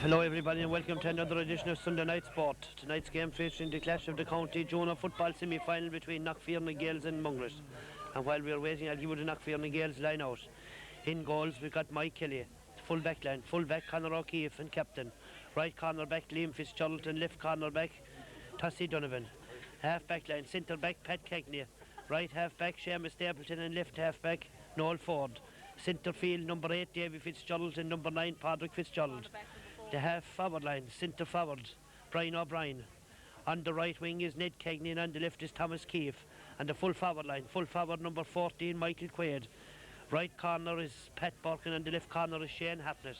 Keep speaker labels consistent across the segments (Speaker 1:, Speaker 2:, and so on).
Speaker 1: Hello everybody and welcome to another edition of Sunday Night Sport. Tonight's game featuring the clash of the county junior football semi-final between Knockfierna Gaels and Mungret. And while we are waiting, I'll give you the Knockfierna Gaels line out. In goals we've got Mike Kelly, full back line, full back Conor O'Keefe and captain. Right corner back Liam Fitzgerald and left corner back Tossie Donovan. Half back line, centre back Pat Cagney. Right half back Seamus Stapleton and left half back Noel Ford. Centre field number 8 Davy Fitzgerald and number 9 Padraig Fitzgerald. The half forward line, centre forward, Brian O'Brien. On the right wing is Ned Cagney and on the left is Thomas Keefe. And the full forward line, full forward number 14, Michael Quaid. Right corner is Pat Burke and on the left corner is Shane Hartnett.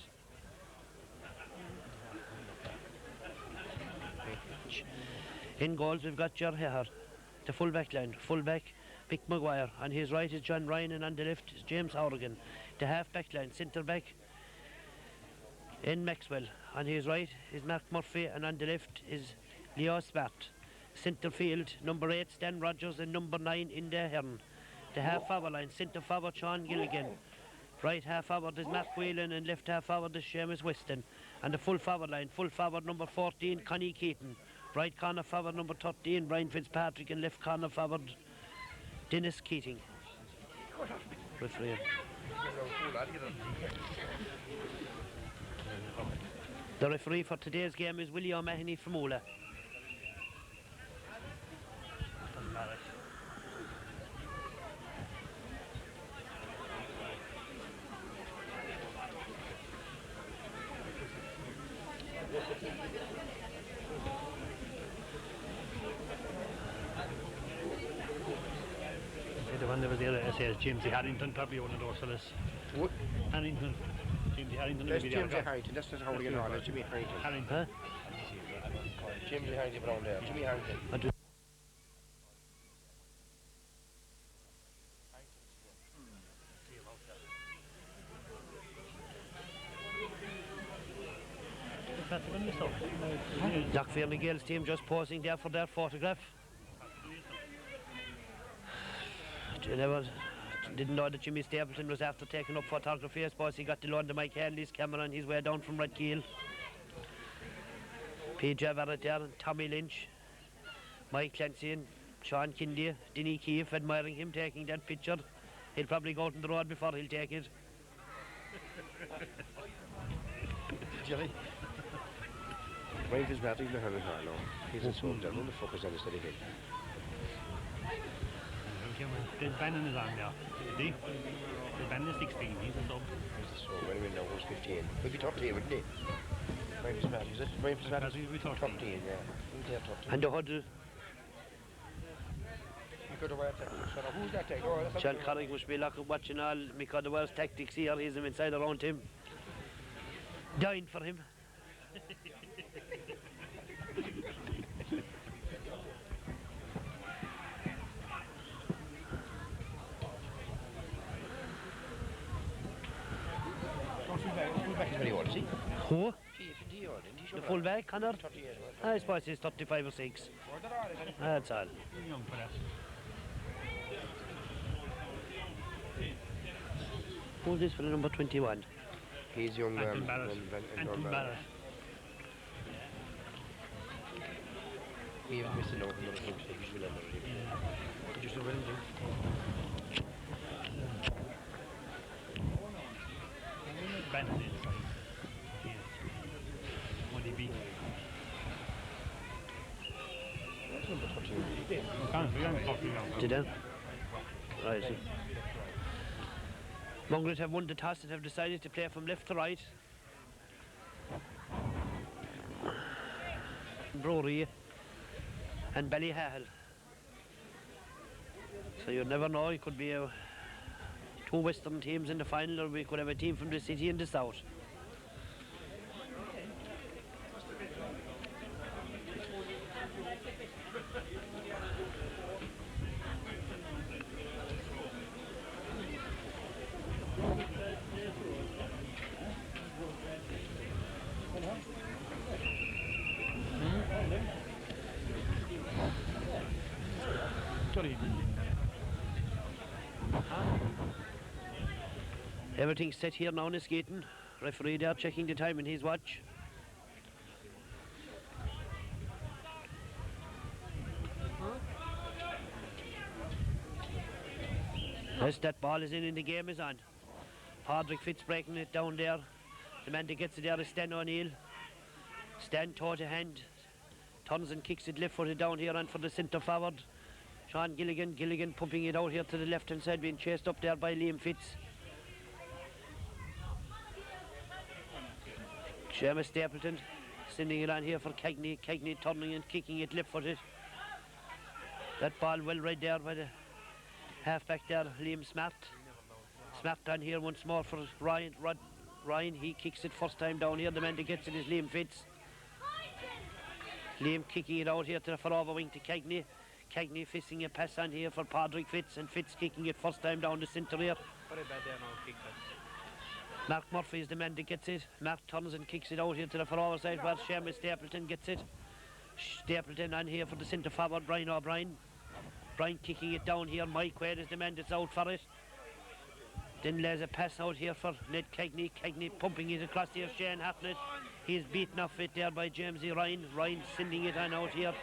Speaker 1: In goals we've got Ger Heher, the full back line, full back Mick Maguire. On his right is John Ryan and on the left is James Horrigan. The half back line, centre back in Maxwell. On his right is Mark Murphy and on the left is Leo Smart. Centre field number 8 Stan Rogers and number 9 Inda Hearn. The half forward line, centre forward Sean Gilligan. Right half forward is Mark Whelan and left half forward is Seamus Weston. And the full forward line, full forward number 14 Connie Keaton. Right corner forward number 13 Brian Fitzpatrick and left corner forward Dennis Keating. Referee. The referee for today's game is Willie O'Mahony from Ola.
Speaker 2: The one that was there, I said James Harrington, probably one of those fellas.
Speaker 3: What?
Speaker 2: Harrington. James Harrington.
Speaker 3: That's James Harrington, that's not how we get on, it's Jimmy Harrington.
Speaker 2: Harrington.
Speaker 3: James Harrington around there, Jimmy Harrington.
Speaker 1: Knockfierna Gaels team just posing there for their photograph. Didn't know that Jimmy Stapleton was after taking up photography. I suppose he got to loan to Mike Hanley's camera on his way down from Red Keel. PJ Everett there and Tommy Lynch, Mike Clancy and Sean Kindy, Denny Keefe admiring him taking that picture. He'll probably go out on the road before he'll take it.
Speaker 3: Jerry? Brian Fitzpatrick is behind Harlow. He's a soul down. What the fuck is that instead of him?
Speaker 2: The Bannon is on now. The Bannon is 16, he's a sub.
Speaker 3: He's a soul. When we know who's 15. We'd be 13, wouldn't he? Brian Fitzpatrick, is it? Brian Fitzpatrick?
Speaker 2: We'd be 13.
Speaker 3: 13, yeah. We'd be 13.
Speaker 1: And the huddle.
Speaker 3: You could have worked that. Who's that take? Oh,
Speaker 1: Sean Carrick must be like watching all Mick O'Dwell's tactics here. He's him inside around him. Dying for him.
Speaker 3: Fullback is very old, is he?
Speaker 1: Who?
Speaker 3: The
Speaker 1: The fullback, Connor?
Speaker 3: 38,
Speaker 1: I suppose he's 35 or 6. That's all.
Speaker 2: He's young for that.
Speaker 1: Who's this for the number 21?
Speaker 3: He's young.
Speaker 2: Anton Barrett. Anton Barrett.
Speaker 3: We have missed a note on the things that you should remember. Just a window.
Speaker 2: Bannon is like, yes. What he be?
Speaker 3: That's number 13.
Speaker 2: We can't talk to him now.
Speaker 1: Did they? Right, I see. Mungret have won the toss and have decided to play from left to right. Brewery and Ballyhale. So you never know, it could be two western teams in the final, or we could have a team from the city and the south. Everything's set here now in the skating. Referee there checking the time in his watch. As that ball is in the game is on. Padraig Fitz breaking it down there. The man that gets it there is Stan O'Neill. Stan toe to hand. Turns and kicks it left footed down here and for the centre forward. Sean Gilligan. Gilligan pumping it out here to the left hand side, being chased up there by Liam Fitz. Seamus Stapleton sending it on here for Cagney. Cagney turning and kicking it left footed. That ball well right there by the halfback there, Liam Smart. Smart down here once more for Ryan. Ryan, he kicks it first time down here. The man that gets it is Liam Fitz. Liam kicking it out here to the forward wing to Cagney. Cagney fisting a pass on here for Padraig Fitz, and Fitz kicking it first time down the centre here. Mark Murphy is the man that gets it. Mark turns and kicks it out here to the forward side where Seamus Stapleton gets it. Stapleton on here for the centre forward, Brian O'Brien. Brian kicking it down here. Mike Wade is the man that's out for it. Then there's a pass out here for Ned Cagney. Cagney pumping it across here. Shane Hartnett. He's beaten off it there by Jamesy Ryan. Ryan sending it on out here.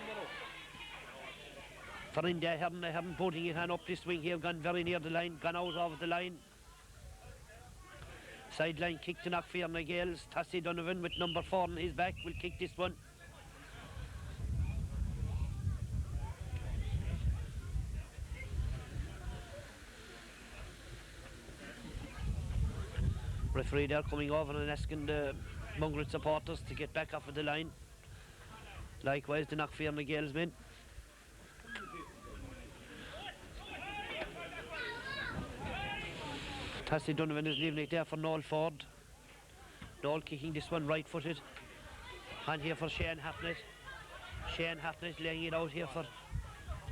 Speaker 1: For India Hearn putting it on up this wing here. Gone very near the line. Gone out of the line. Sideline kick to Knockfierna Gaels. Tassie Donovan with number 4 on his back will kick this one. Referee there coming over and asking the Mungret supporters to get back off of the line. Likewise the Knockfierna Gaels men. Tassie Donovan is leaving it there for Noel Ford. Noel kicking this one right footed. And here for Shane Hartnett. Shane Hartnett laying it out here for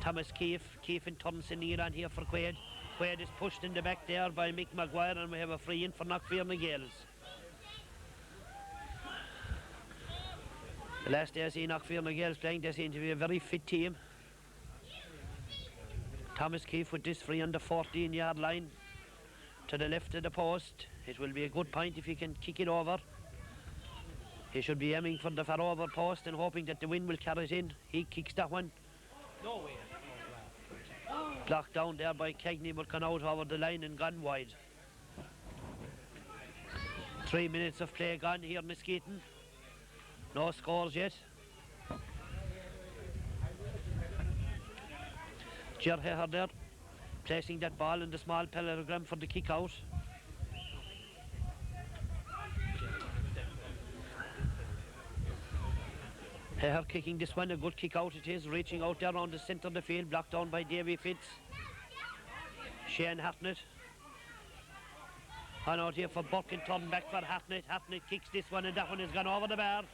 Speaker 1: Thomas Keefe. Keefe in turn sending it on here for Quaid. Quaid is pushed in the back there by Mick Maguire, and we have a free in for Knockfierna Gaels. The last day I see Knockfierna Gaels playing, they seem to be a very fit team. Thomas Keefe with this free on the 14-yard line to the left of the post. It will be a good point if he can kick it over. He should be aiming for the far over post and hoping that the wind will carry it in. He kicks that one.
Speaker 2: No way.
Speaker 1: Blocked down there by Cagney, but gone out over the line and gone wide. 3 minutes of play gone here in Muskegon. No scores yet. Ger Heher there, placing that ball in the small parallelogram for the kick out. Heher kicking this one, a good kick out it is, reaching out there around the centre of the field, blocked down by Davy Fitz. Shane Hartnett. And out here for Buck and turn back for Hartnett. Hartnett kicks this one and that one has gone over the bar.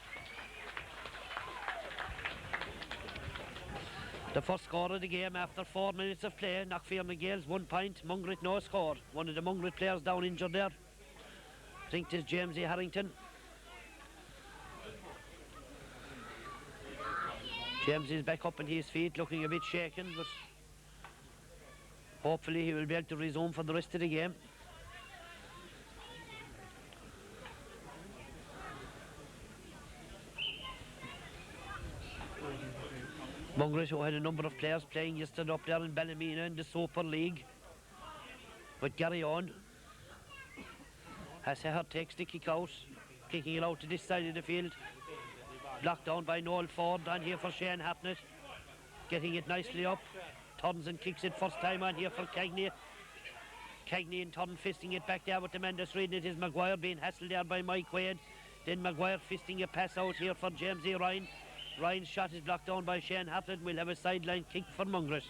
Speaker 1: The first score of the game after 4 minutes of play. Knockfierna Gaels 1 point, Mungret no score. One of the Mungret players down injured there. I think it is James E. Harrington. James is back up on his feet, looking a bit shaken, but hopefully he will be able to resume for the rest of the game. Mungret, who had a number of players playing yesterday up there in Ballymena in the Super League with Gary On. As Heher takes the kick out, kicking it out to this side of the field. Blocked down by Noel Ford, on here for Shane Hartnett. Getting it nicely up. Turns and kicks it first time on here for Cagney. Cagney in turn fisting it back there with the man that's reading it is Maguire, being hassled there by Mike Wade. Then Maguire fisting a pass out here for James E. Ryan. Ryan's shot is blocked down by Shane Hartnett. We'll have a sideline kick for Mungret.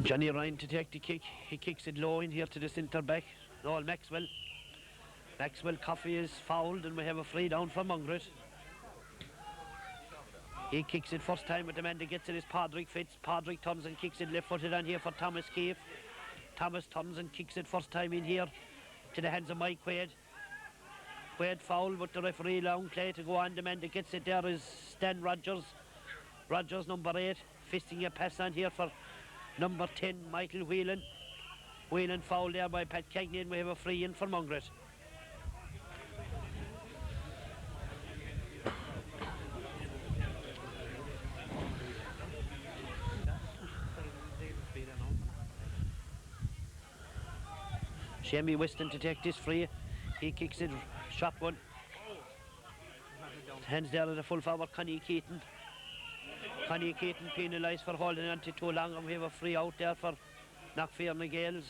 Speaker 1: Johnny Ryan to take the kick. He kicks it low in here to the centre back, Noel Maxwell. Maxwell Coffey is fouled and we have a free down for Mungret. He kicks it first time, but the man that gets it is Padraig Fitz. Padraig turns and kicks it left footed on here for Thomas Keefe. Thomas turns and kicks it first time in here to the hands of Mike Quaid. Quaid foul, but the referee long play to go on. The man that gets it there is Stan Rogers. Rogers, number 8, fisting a pass on here for number 10, Michael Whelan. Whelan fouled there by Pat Cagney, and we have a free in for Mungret. Shamie Weston to take this free. He kicks it, shot one. Hands there to the full forward, Connie Keaton. Connie Keaton penalised for holding on to too long, and we have a free out there for Knockfierna Gaels.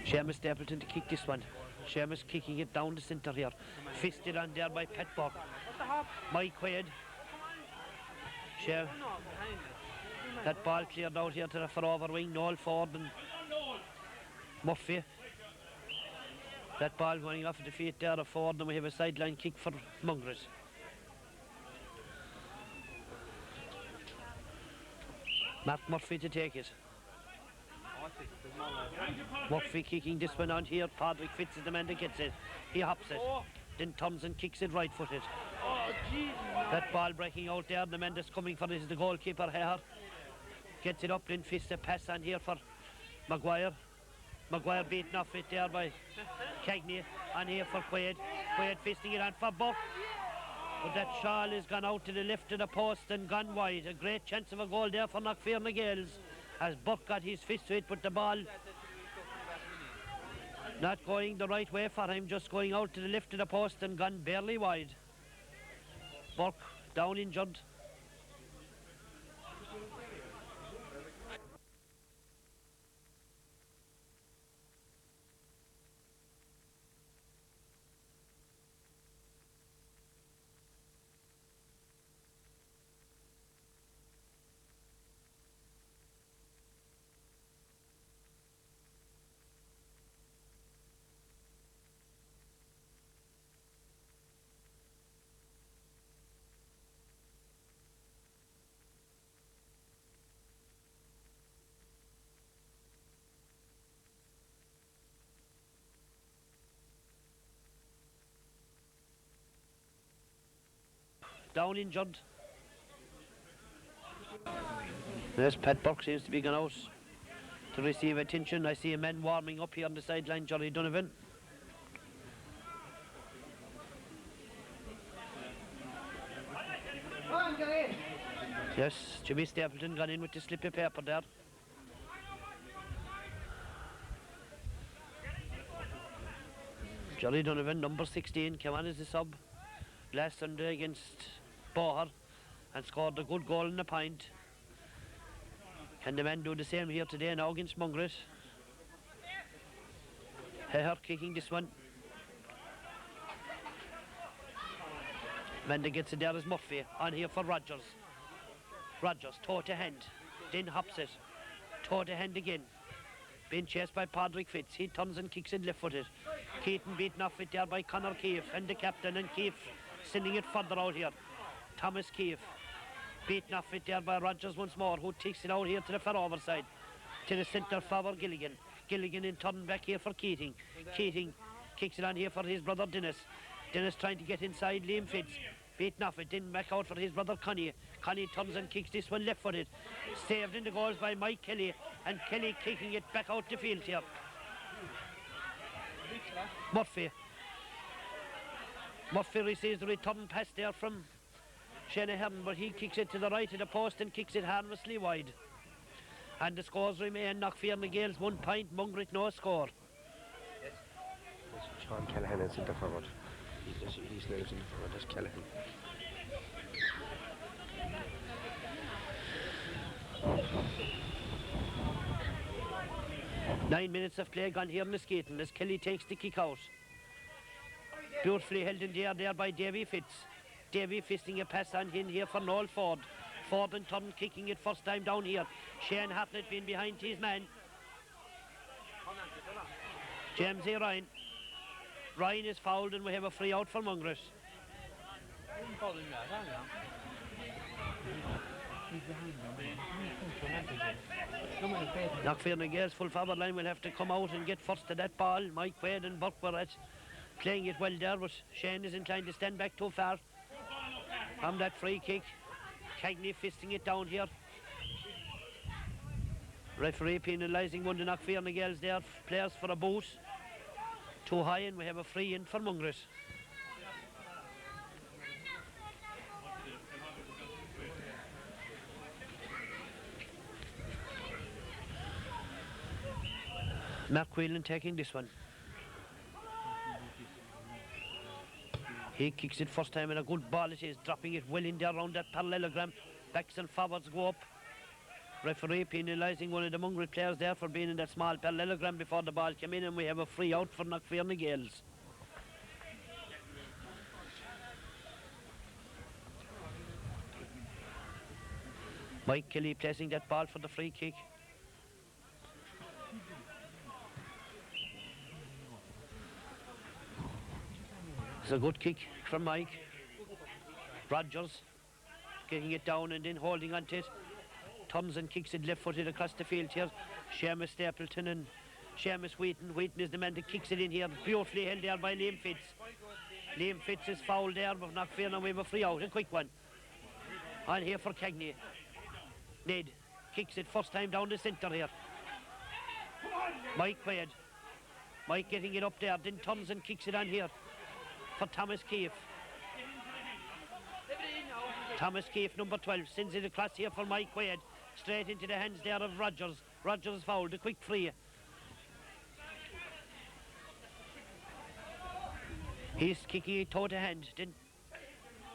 Speaker 1: Seamus Stapleton to kick this one. Seamus kicking it down the centre here. Fisted on there by Pat Burke. Mike Quaid. That ball cleared out here to the far-over wing. Noel Ford and Murphy. That ball going off the feet there of Ford, and we have a sideline kick for Mungret. Mark Murphy to take it. Murphy kicking this one on here. Padraig Fitz is the man that gets it. He hops it. Then turns and kicks it right-footed. That ball breaking out there. The man that's coming for it is the goalkeeper here. Gets it up, then fists a pass on here for Maguire. Maguire beaten off it there by Cagney. On here for Quaid. Quaid fisting it on for Buck. But that shawl has gone out to the left of the post and gone wide. A great chance of a goal there for Knockfierna Gaels, as Buck got his fist to it, but the ball not going the right way for him, just going out to the left of the post and gone barely wide. Buck down injured. Down injured. Yes, Pat Burke seems to be gone out to receive attention. I see a man warming up here on the sideline, Johnny Donovan. Yes, Jimmy Stapleton gone in with the slip of paper there. Johnny Donovan, number 16, came on as a sub last Sunday against Boher and scored a good goal in the point. Can the man do the same here today now against Mungret? Heher kicking this one. Man that gets it there is Murphy. On here for Rogers. Rogers, toe to hand. Then hops it. Toe to hand again. Being chased by Padraig Fitz. He turns and kicks it left-footed. Keaton beaten off it there by Conor Keefe and the captain, and Keefe sending it further out here. Thomas Keefe beaten off it there by Rogers once more, who takes it out here to the far-over side. To the centre forward Gilligan. Gilligan in turn back here for Keating. Keating kicks it on here for his brother Dennis. Dennis trying to get inside Liam Fitz. Beaten off it, then back out for his brother Connie. Connie turns and kicks this one left-footed. Saved in the goals by Mike Kelly, and Kelly kicking it back out the field here. Murphy receives the return pass there from Shanahan, but he kicks it to the right of the post and kicks it harmlessly wide. And the scores remain: Knockfierna Gaels 1 point, Mungret no score.
Speaker 3: Sean Callahan in centre forward. He's now in centre forward, that's Callahan.
Speaker 1: Nine minutes of play gone here in the skating as Kelly takes the kick out. Beautifully held in the air there by Davy Fitz. Davy fisting a pass on in here for Noel Ford. Ford in turn kicking it first time down here. Shane Hartnett being behind his man. James A. Ryan. Ryan is fouled and we have a free out for Mungret. Knockfierna Gaels full forward line will have to come out and get first to that ball. Mike Quaid and Burke were playing it well there, but Shane is inclined to stand back too far from that free kick. Cagney fisting it down here. Referee penalising one of the Knockfierna Gaels there. Players for a boot. Too high, and we have a free in for Mungret. Mark Whelan taking this one. He kicks it first time, and a good ball it is, dropping it well in there around that parallelogram. Backs and forwards go up. Referee penalising one of the Mungret players there for being in that small parallelogram before the ball came in, and we have a free out for Knockfierna Gaels. Mike Kelly placing that ball for the free kick. It's a good kick from Mike. Rogers getting it down and then holding onto it. Turns and kicks it left-footed across the field here. Seamus Stapleton and Seamus Wheaton. Wheaton is the man that kicks it in here. Beautifully held there by Liam Fitz. Liam Fitz is fouled there, but Knockfierna we have a free out. A quick one. On here for Cagney. Ned kicks it first time down the centre here. Mike Quaid. Mike getting it up there, then turns and kicks it on here for Thomas Keefe. Thomas Keefe, number 12, sends it across here for Mike Quaid. Straight into the hands there of Rogers. Rogers fouled, a quick free. He's kicking it toe to hand, then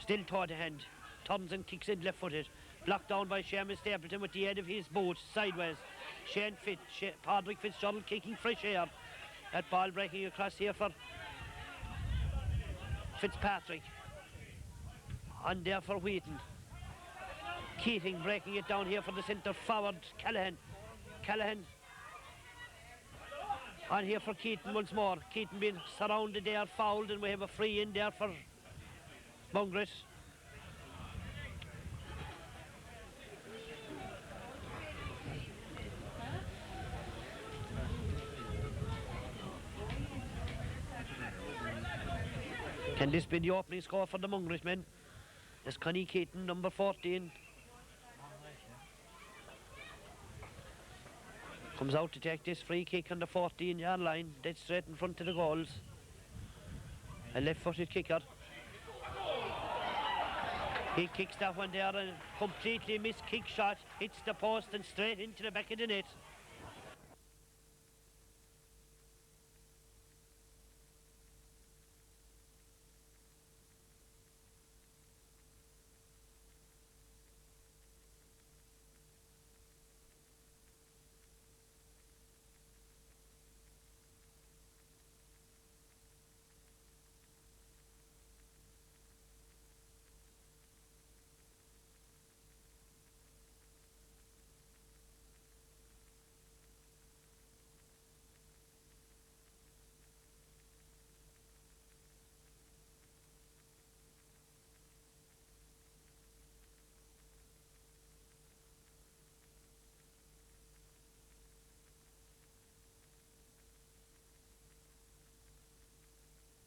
Speaker 1: still toe to hand. Turns and kicks it left-footed. Blocked down by Seamus Stapleton with the head of his boot, sideways. Padraig Fitzgerald kicking fresh air. That ball breaking across here for Fitzpatrick. On there for Wheaton. Keating breaking it down here for the centre forward, Callaghan. Callaghan on here for Keaton once more. Keaton being surrounded there, fouled, and we have a free in there for Mungret. Can this be the opening score for the Mungret men? As Connie Keaton, number 14, comes out to take this free kick on the 14-yard line, dead straight in front of the goals. A left-footed kicker. He kicks that one there, and completely missed kick shot, hits the post and straight into the back of the net.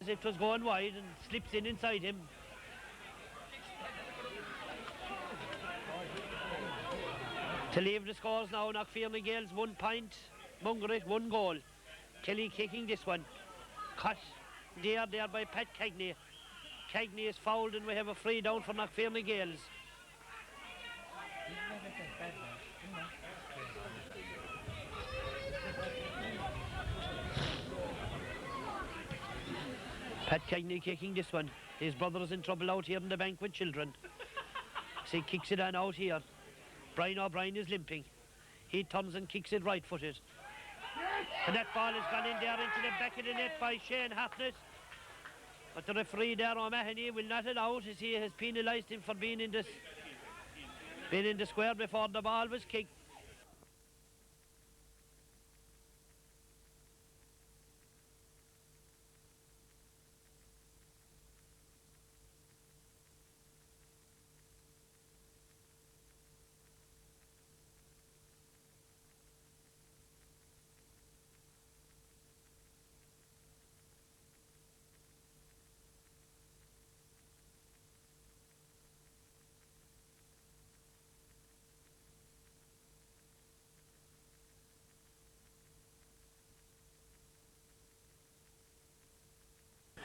Speaker 1: As if it was going wide and slips in inside him. To leave the scores now, Knockfierna Gaels 1 point, Mungret 1 goal. Kelly kicking this one. Cut there by Pat Cagney. Cagney is fouled and we have a free down for Knockfierna Gaels. Pat Cagney kicking this one. His brother is in trouble out here in the bank with children. So he kicks it on out here. Brian O'Brien is limping. He turns and kicks it right-footed. And that ball has gone in there into the back of the net by Shane Hartnett. But the referee there, O'Mahony, will not allow it, as he has penalised him for being in the square before the ball was kicked.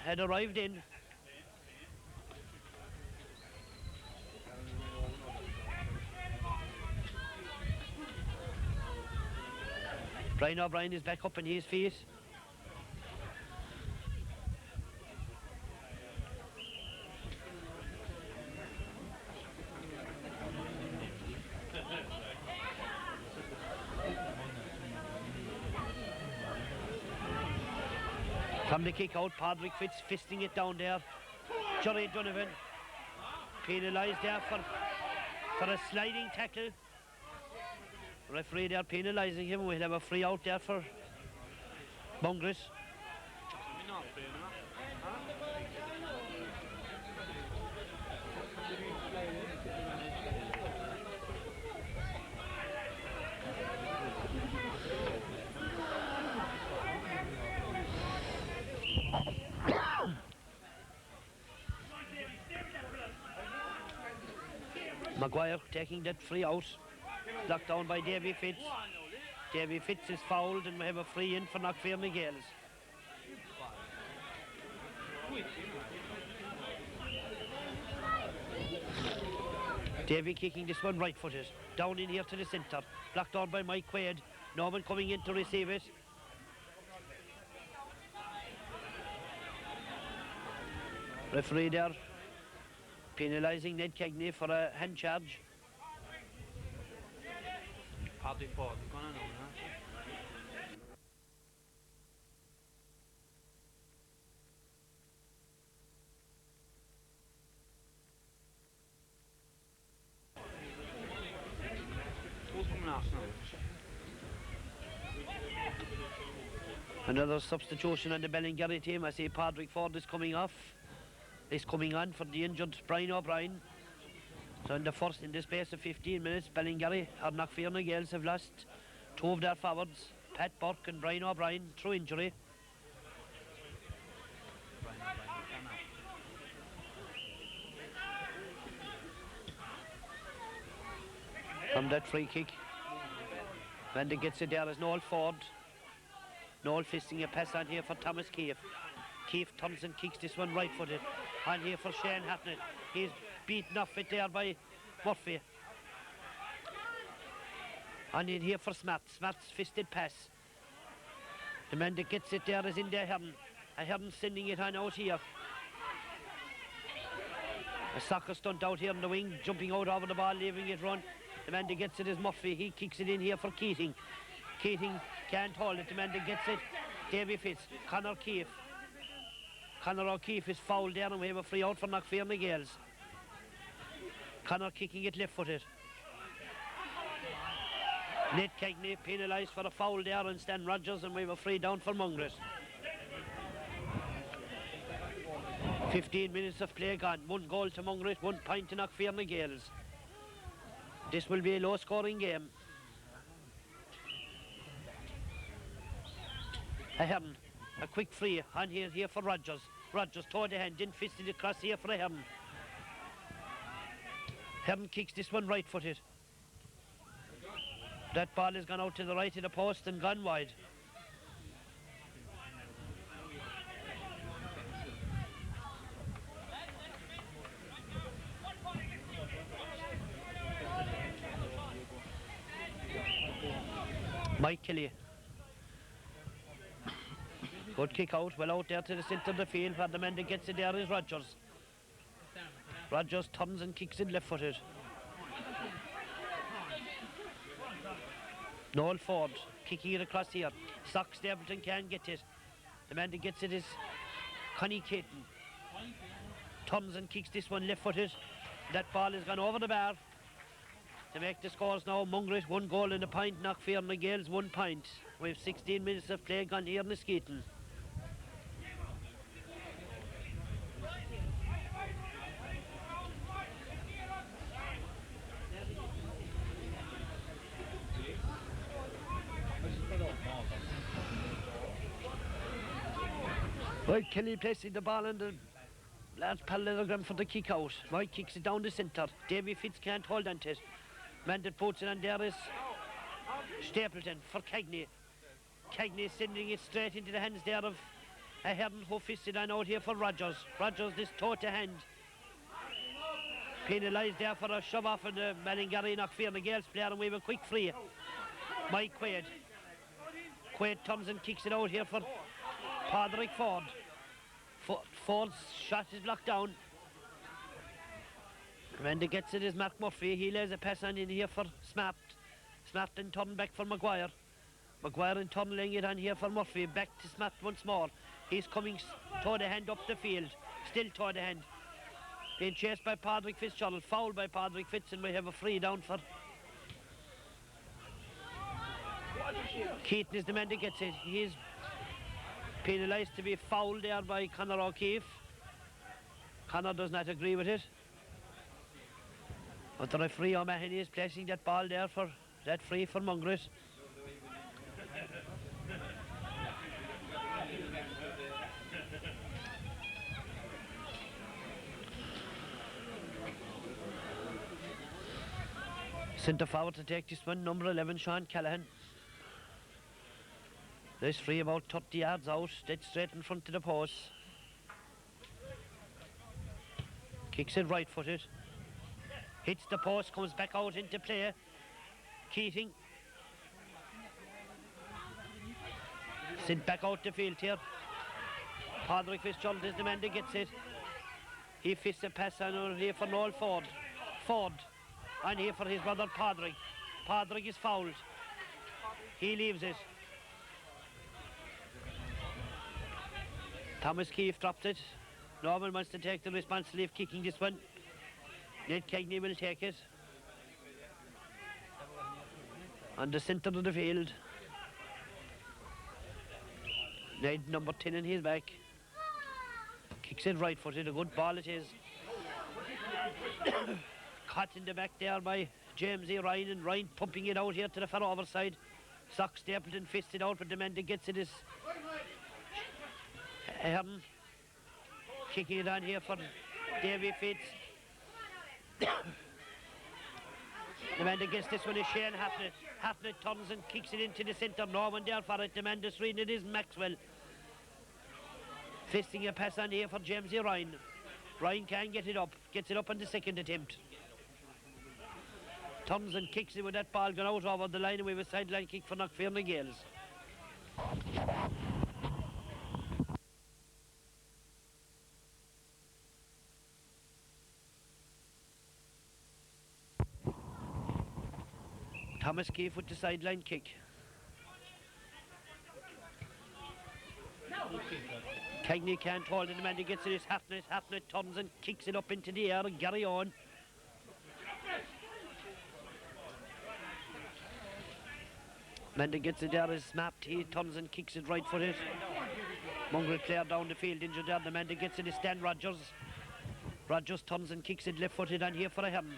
Speaker 1: had arrived in. Brian O'Brien is back up on his feet. From the kick out, Padraig Fitz fisting it down there. Jerry Donovan penalised there for a sliding tackle. Referee there penalising him. We'll have a free out there for Mungret. Maguire taking that free out. Blocked down by Davy Fitz. Davy Fitz is fouled and we have a free in for Knockfierna Gaels. Davy kicking this one right footed. Down in here to the centre. Blocked down by Mike Quaid. Norman coming in to receive it. Referee there penalising Ned Cagney for a hand charge. Another substitution on the Ballingarry team. I see Padraig Ford is coming off. Is coming on for the injured Brian O'Brien. So in the space of 15 minutes, Ballingarry or Knockfierna Gaels have lost two of their forwards, Pat Burke and Brian O'Brien, through injury. From that free kick, Vanda gets it there as Noel Ford. Noel fisting a pass on here for Thomas Keefe. Keefe Thompson kicks this one right footed. On here for Shane Hartnett. He's beaten off it there by Murphy. On in here for Smart. Smart's fisted pass. The man that gets it there is in there, Hearn. And Hearn sending it on out here. A soccer stunt out here in the wing, jumping out over the ball, leaving it run. The man that gets it is Murphy. He kicks it in here for Keating. Keating can't hold it. The man that gets it, Davy Fitz. Conor Keefe. Conor O'Keefe is fouled there and we have a free out for Knockfierna Gaels. Conor kicking it left footed. Ned Cagney penalised for a foul there on Stan Rogers and we have a free down for Mungret. 15 minutes of play gone. 1 goal to Mungret, 1 point to Knockfierna Gaels. This will be a low scoring game. Hearn, a quick free on here for Rogers. Rogers toward the hand, then fisted it across here for Hearn. Hearn kicks this one right footed. That ball has gone out to the right of the post and gone wide. Mike Kelly. Good kick out, well out there to the centre of the field where the man that gets it there is Rogers. Rogers turns and kicks it left footed. Noel Ford kicking it across here. Sock Stapleton can't get it. The man that gets it is Connie Caton. Thompson kicks this one left footed. That ball has gone over the bar. To make the scores now, Mungret 1 goal and a point, Knockfierna Gaels 1 point. We have 16 minutes of play gone here in the Skeeton. Right, Kelly placing the ball in the large parallelogram for the kick out. Mike kicks it down the centre. Davy Fitz can't hold on to it. Man that puts it on there is Stapleton for Cagney. Cagney sending it straight into the hands there of Ahern who fisted on out here for Rogers. Rogers this toe to hand. Penalised there for a shove off, and Malingari Knockfierna Gaels player, and we have a quick free. Mike Quaid. Quaid turns and kicks it out here for Padraig Ford. Ford's shot is blocked down. When he gets it is Mark Murphy. He lays a pass on in here for Smart. Smart and turn back for Maguire. Maguire and turn laying it on here for Murphy. Back to Smart once more. He's coming toe the hand up the field. Still toe the hand. Being chased by Padraig Fitzgerald. Fouled by Padraig Fitz, and we have a free down for Keaton is the man that gets it. He's penalised to be fouled there by Conor O'Keefe. Conor does not agree with it. But the referee O'Mahony is placing that ball there for that free for Mungret. Centre forward to take this one, number 11, Sean Callaghan. This free about 30 yards out, dead straight in front of the post. Kicks it right-footed. Hits the post, comes back out into play. Keating. Sent back out the field here. Padraig Fitzgerald is the man that gets it. He fists a pass on here for Noel Ford. Ford. And here for his brother Padraig. Padraig is fouled. He leaves it. Thomas Keefe dropped it. Norman wants to take the responsibility of kicking this one. Ned Cagney will take it. On the centre of the field. Ned number 10 in his back. Kicks it right-footed. A good ball it is. Caught in the back there by James E. Ryan, and Ryan pumping it out here to the far over side. Sock Stapleton fisted out, but the man that gets it is Ahern. Kicking it on here for Davy Fitz. The man that gets this one is Shane Hartnett. Hartnett turns and kicks it into the centre. Norman there for it. The man that's reading it is Maxwell. Fisting a pass on here for James E. Ryan. Ryan can't get it up. Gets it up on the second attempt. Turns and kicks it with that ball gone out over the line, and we have a sideline kick for Knockfierna Gaels. Thomas Keefe with the sideline kick. Cagney can't hold it, the man who gets it is Hartnett. Hartnett turns and kicks it up into the air. Gary on. Man that gets it there is snapped. He turns and kicks it right-footed. Mungret player down the field injured there. The man that gets it is Stan Rogers. Rogers turns and kicks it left-footed on here for Ahern.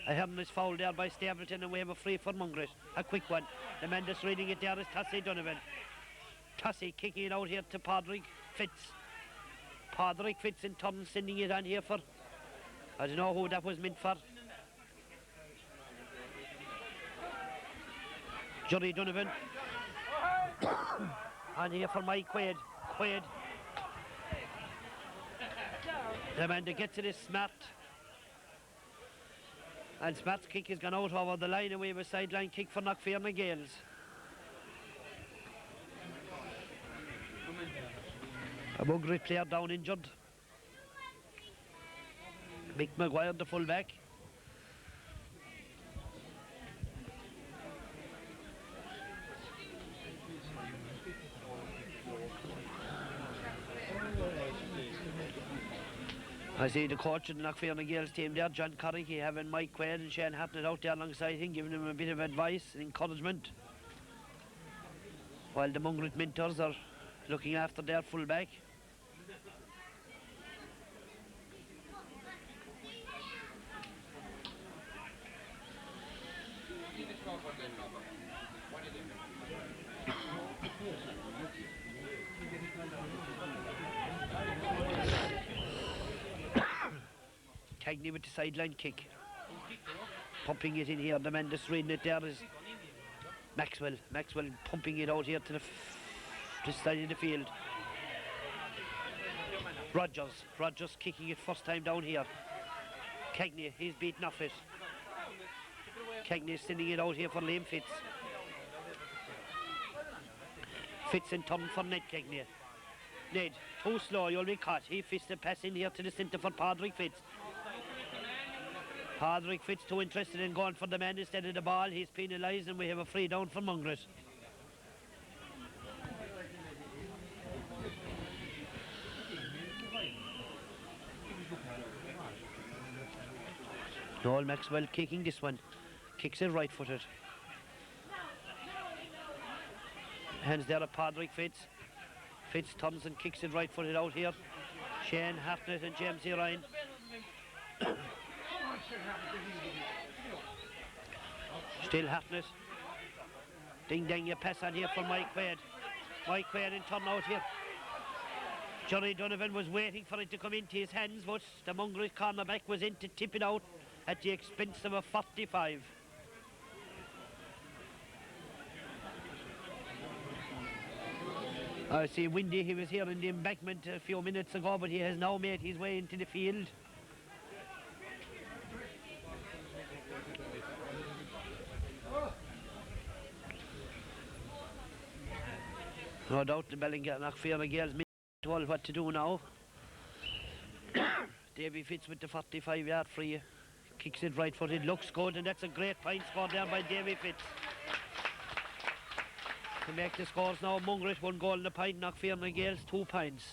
Speaker 1: Ahern is fouled there by Stapleton, and we have a free for Mungret. A quick one. The man that's reading it there is Tassie Donovan. Tassie kicking it out here to Padraig Fitz. Padraig Fitz in turn sending it on here for, I don't know who that was meant for. Johnny Donovan. On here for Mike Quaid. Quaid. The man that gets it is Smart. And Smart's kick has gone out over the line, and we have a sideline kick for Knockfierna Gaels. A Mungret player down injured. Mick Maguire, the full-back. I see the coach of the Knockfierna Gaels team there, John Curry, having Mike Quaid and Shane Hartnett out there alongside him, giving him a bit of advice and encouragement. While the Mungret mentors are looking after their full-back. Cagney with the sideline kick. Pumping it in here. The man that's reading it there is Maxwell. Maxwell pumping it out here to the this side of the field. Rogers kicking it first time down here. Cagney, he's beaten off it. Cagney is sending it out here for Liam Fitz. Fitz in turn for Ned Cagney. Ned, too slow, you'll be caught. He fits the pass in here to the centre for Padraig Fitz. Padraig Fitz too interested in going for the man instead of the ball. He's penalised and we have a free down for Mungret. Noel Maxwell kicking this one. Kicks it right footed. Hands there at Padraig Fitz. Fitz turns and kicks it right footed out here. Shane Hartnett and James E. Ryan. Still Hartnett. Ding dang, you pass on here for Mike Quaid. Mike Quaid in turn out here. Johnny Donovan was waiting for it to come into his hands, but the Mungret cornerback was in to tip it out at the expense of a 45. I see Windy, he was here in the embankment a few minutes ago, but he has now made his way into the field. No doubt the Knockfierna Gaels told what to do now. Davy Fitz with the 45-yard free. Kicks it right footed, looks good, and that's a great point scored there by Davy Fitz. To make the scores now, Mungret 1 goal and a pint, Knockfierna Gaels 2 pints.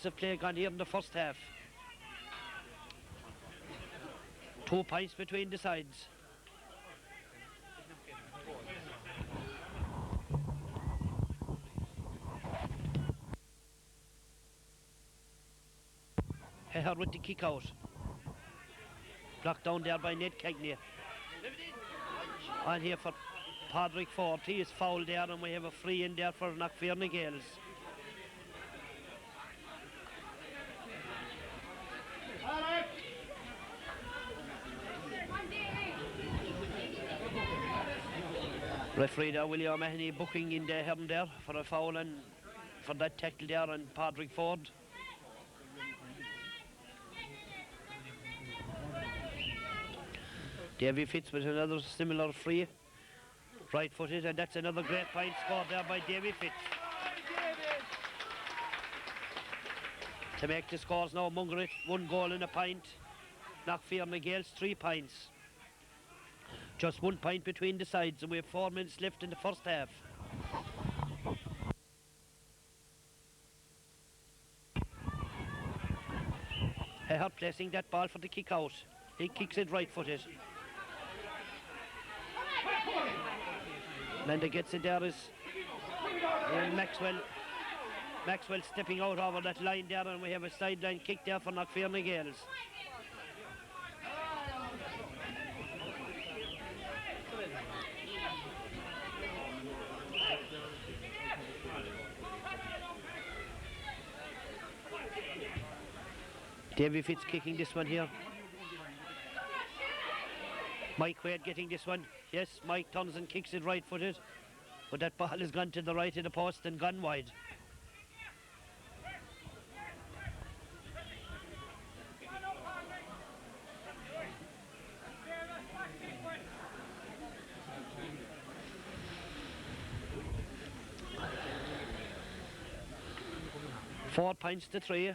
Speaker 1: Of play gone here in the first half. 2 pints between the sides. Heher with the kick out. Blocked down there by Ned Cagney. On here for Padraig Ford. He is fouled there and we have a free in there for Knockfierna Gaels. Referee there, William O'Mahony, booking in there here and there for a foul and for that tackle there on Padraig Ford. Davy Fitz with another similar free. Right footed, and that's another great point scored there by Davy Fitz. To make the scores now, Mungret 1 goal and a pint. Knockfierna Gaels 3 pints. Just 1 pint between the sides, and we have 4 minutes left in the first half. Heher placing that ball for the kick out. He kicks it right footed. Man that gets it there is Maxwell. Maxwell stepping out over that line there, and we have a sideline kick there for Knockfierna Gaels. Davy Fitz kicking this one here. Mike Quaid getting this one. Yes, Mike turns and kicks it right footed. But that ball has gone to the right of the post and gone wide. Four pints to 3.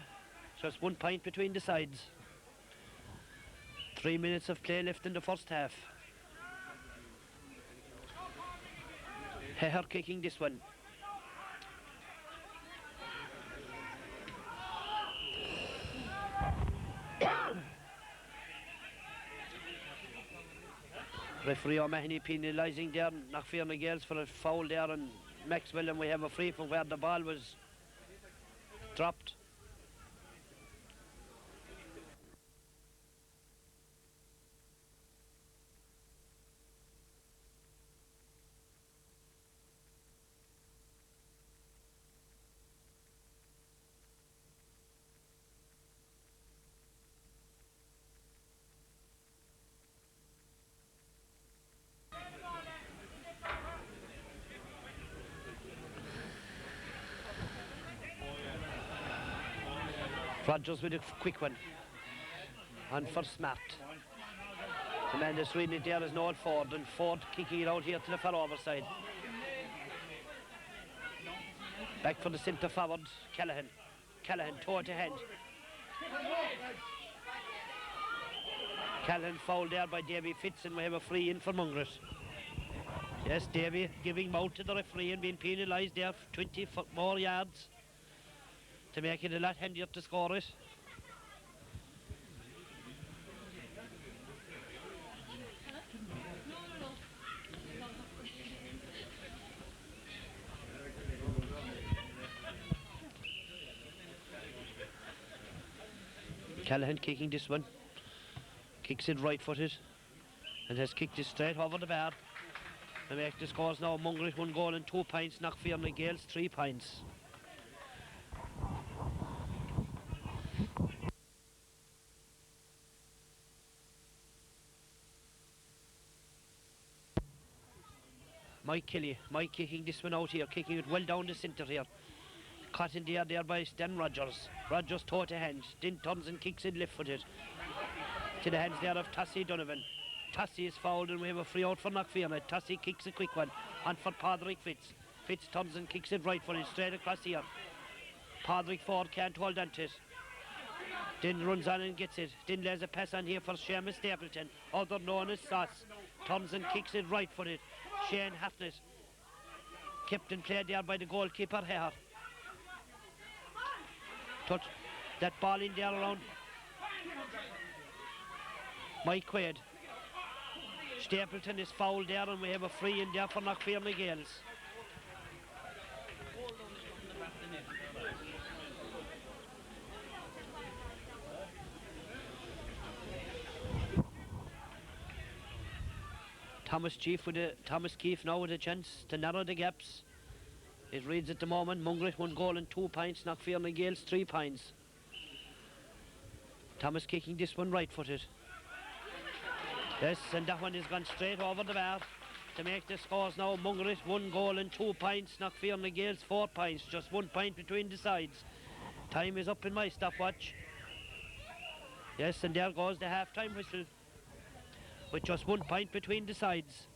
Speaker 1: Just 1 pint between the sides. 3 minutes of play left in the first half. Heher kicking this one. Referee O'Mahony penalising there Knockfierna Gaels for a foul there and Maxwell, and we have a free from where the ball was dropped. Rogers with a quick one. And for Smart. The man that's reading it there is Noel Ford, and Ford kicking it out here to the far over side. Back for the centre forward, Callaghan. Callaghan, toe to hand. Callaghan fouled there by Davy Fitz, and we have a free in for Mungret. Yes, Davy giving out to the referee and being penalised there for 20 more yards to make it a lot handier to score it. Callaghan kicking this one. Kicks it right-footed and has kicked it straight over the bar. They make the scores now. Mungret 1 goal and 2 points. Knockfierna Gaels 3 points. Mike Kelly. Mike kicking this one out here. Kicking it well down the centre here. Caught in the air there by Stan Rogers. Rogers toe to hand. Then turns and kicks it left-footed to the hands there of Tassie Donovan. Tassie is fouled and we have a free out for Knockfierna. Tassie kicks a quick one on for Padraig Fitz. Fitz turns and kicks it right-footed straight across here. Padraig Ford can't hold on to it. Then runs on and gets it. Then lays a pass on here for Seamus Stapleton, other known as Sauce. Turns and kicks it right-footed. Shane Haffnett. Kept in play there by the goalkeeper here. Touch that ball in there around Mike Quaid. Stapleton is fouled there and we have a free in there for Knockfierna Gaels. Thomas Keefe now with a chance to narrow the gaps. It reads at the moment, Mungret 1 goal and 2 points, Knockfierna Gaels 3 points. Thomas kicking this one right-footed. Yes, and that one has gone straight over the bar to make the scores now. Mungret 1 goal and 2 points, Knockfierna Gaels 4 points, just 1 point between the sides. Time is up in my stopwatch. Yes, and there goes the half-time whistle with just 1 point between the sides.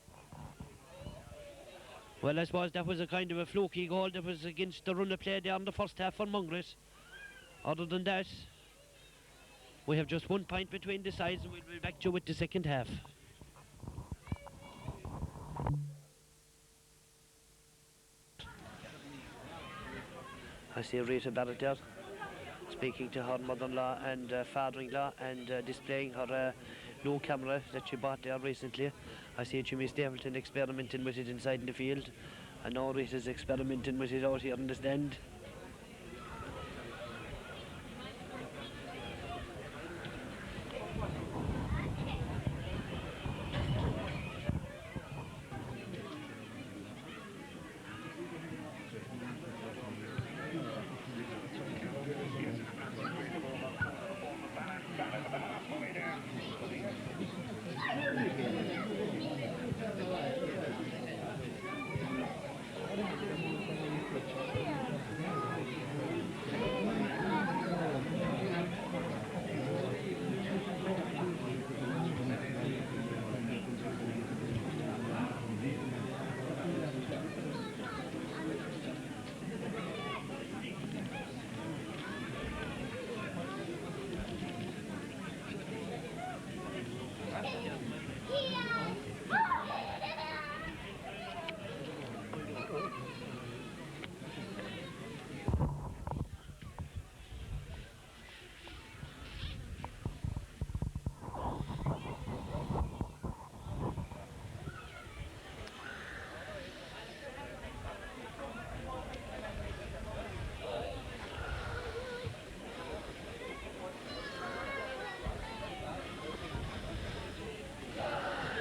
Speaker 1: Well, I suppose that was a kind of a fluky goal that was against the run of play there in the first half for Mungret. Other than that, we have just 1 point between the sides and we'll be back to you with the second half. I see Rita Barrett there speaking to her mother-in-law and father-in-law and displaying her new camera that she bought there recently. I see Jimmy Stapleton experimenting with it inside in the field, and now Rita's experimenting with it out here in the stand.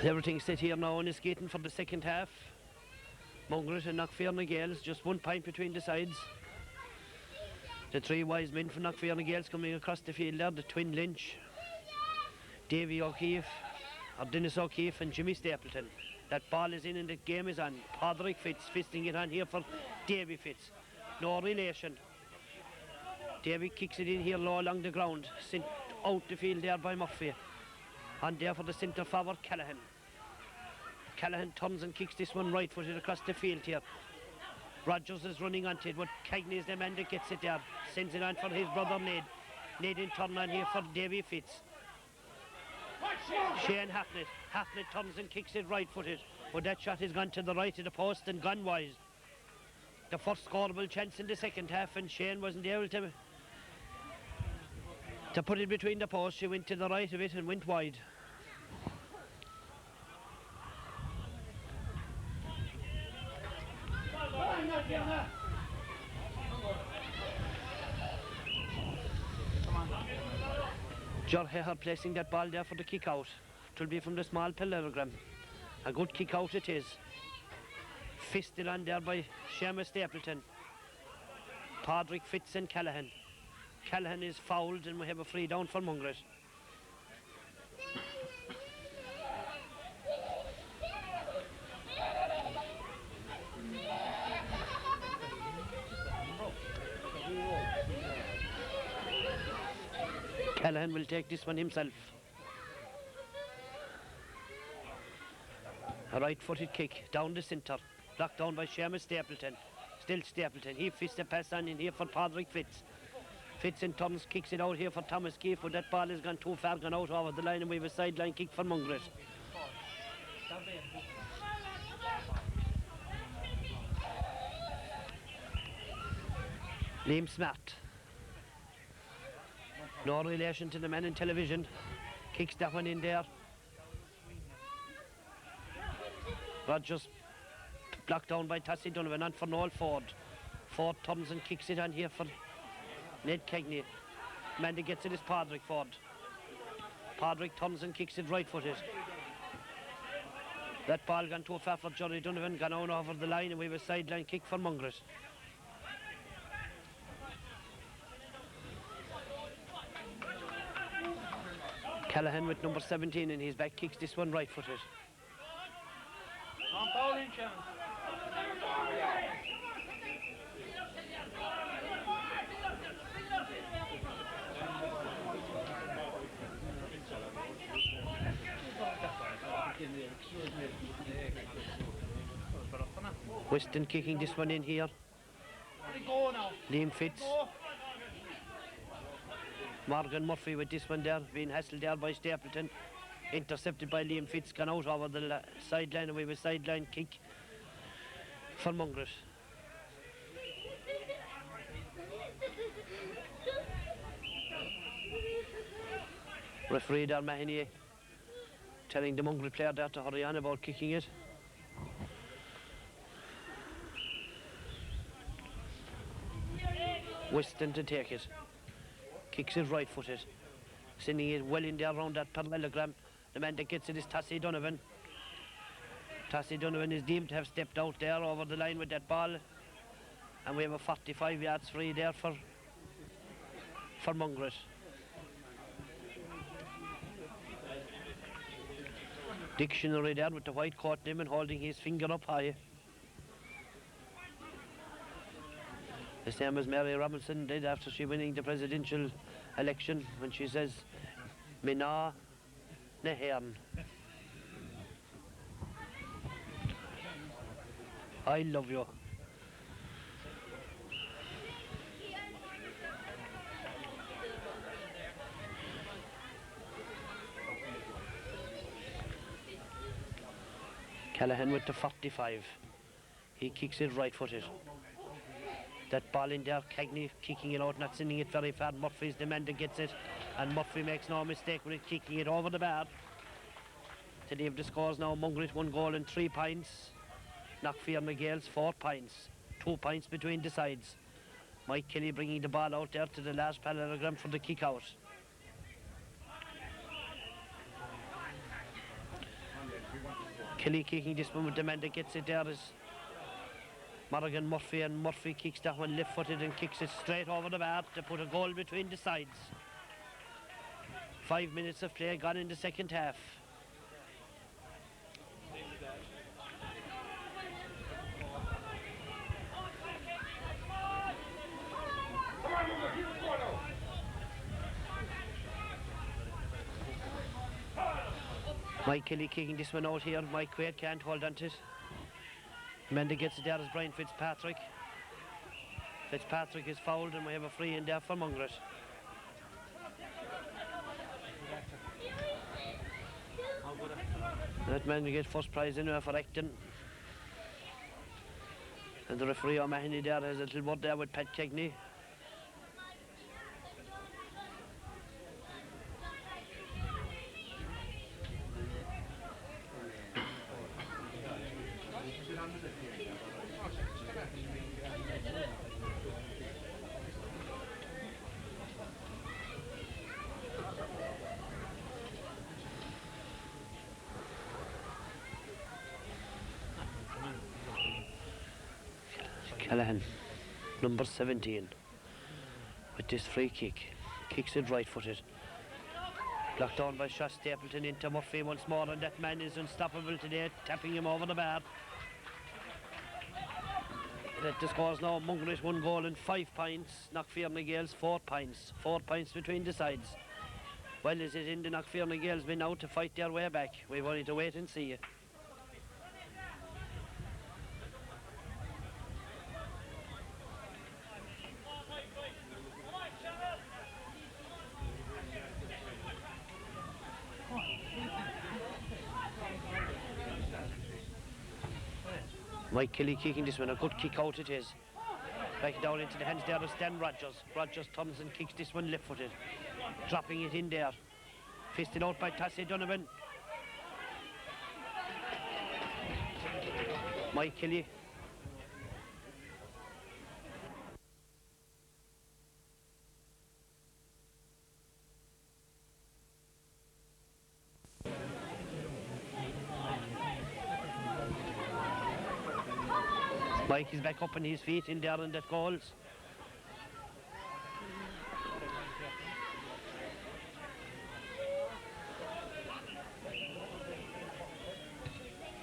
Speaker 1: Everything's set here now on the skating for the second half. Mungret and Knockfierna Gaels, just 1 point between the sides. The 3 wise men from Knockfierna Gaels coming across the field there, the twin Lynch, Davy O'Keefe, or Dennis O'Keefe and Jimmy Stapleton. That ball is in and the game is on. Padraig Fitz fisting it on here for Davy Fitz. No relation. Davy kicks it in here low along the ground, sent out the field there by Murphy. And there for the centre forward, Callaghan. Callaghan turns and kicks this one right-footed across the field here. Rogers is running onto it, but Cagney is the man that gets it there. Sends it on for his brother Ned. Ned in turn on here for Davy Fitz. Shane Hacknett. Hacknett turns and kicks it right-footed. But that shot has gone to the right of the post and gone wide. The first scoreable chance in the second half, and Shane wasn't able to put it between the posts. She went to the right of it and went wide. Jorheher placing that ball there for the kick out. It will be from the small parallelogram. A good kick out it is. Fisted on there by Seamus Stapleton. Padraig Fitz and Callaghan. Callaghan is fouled and we have a free down for Mungret. Callaghan will take this one himself. A right-footed kick down the centre, blocked down by Seamus Stapleton. Still Stapleton. He fists a pass on in here for Padraig Fitz. Fitz in turns kicks it out here for Thomas Keefe, but that ball has gone too far, gone out over the line, and we have a sideline kick for Mungret. Liam Smart. No relation to the man in television. Kicks that one in there. Rogers blocked down by Tassie Donovan and for Noel Ford. Ford turns and kicks it on here for Ned Cagney. Man that gets it is Padraig Ford. Padraig turns and kicks it right-footed. That ball gone too far for Johnny Donovan, gone on over the line, and we have a sideline kick for Mungret. Callaghan with number 17 in his back kicks this one right-footed. Weston kicking this one in here. Liam Fitz. Morgan Murphy with this one there, being hassled there by Stapleton. Intercepted by Liam Fitz, gone out over the sideline, and we have a sideline kick for Mungret. Referee there, Mahoney, telling the Mungret player there to hurry on about kicking it. Weston to take it. Kicks it right-footed. Sending it well in there around that parallelogram. The man that gets it is Tassie Donovan. Tassie Donovan is deemed to have stepped out there over the line with that ball. And we have a 45 yards free there for Mungret. Dictionary there with the white coat name and holding his finger up high. The same as Mary Robinson did after she winning the presidential election when she says, Mina Nehern. I love you. Callaghan with the 45. He kicks it right-footed. That ball in there, Cagney kicking it out, not sending it very far. Murphy's the man that gets it, and Murphy makes no mistake with it, kicking it over the bar. To leave the scores now, Mungret 1 goal and 3 points. Knockfierna Gaels 4 points. 2 points between the sides. Mike Kelly bringing the ball out there to the last parallelogram for the kick out. Kelly kicking this one with the man that gets it there is Morgan Murphy, and Murphy kicks that one left-footed and kicks it straight over the bar to put a goal between the sides. 5 minutes of play gone in the second half. Mike Kelly kicking this one out here. Mike Quaid can't hold on to it. The man that gets it there is Brian Fitzpatrick. Fitzpatrick is fouled and we have a free in there for Mungret. That man will get first prize anyway for acting. And the referee O'Mahony there has a little word there with Pat Kegney. Callahan, number 17, with this free kick. Kicks it right-footed. Blocked down by Shaw Stapleton into Murphy once more, and that man is unstoppable today, tapping him over the bar. That the scores now, Mungret 1 goal and 5 points, Knockfierna Gaels 4 points. 4 points between the sides. Well, is it in the Knockfierna Gaels been out to fight their way back? We've only to wait and see. Mike Kelly kicking this one, a good kick out it is. Back down into the hands there of Stan Rogers. Rogers turns and kicks this one left-footed. Dropping it in there. Fisted out by Tassie Donovan. Mike Kelly. Mike is back up on his feet in there and that goals.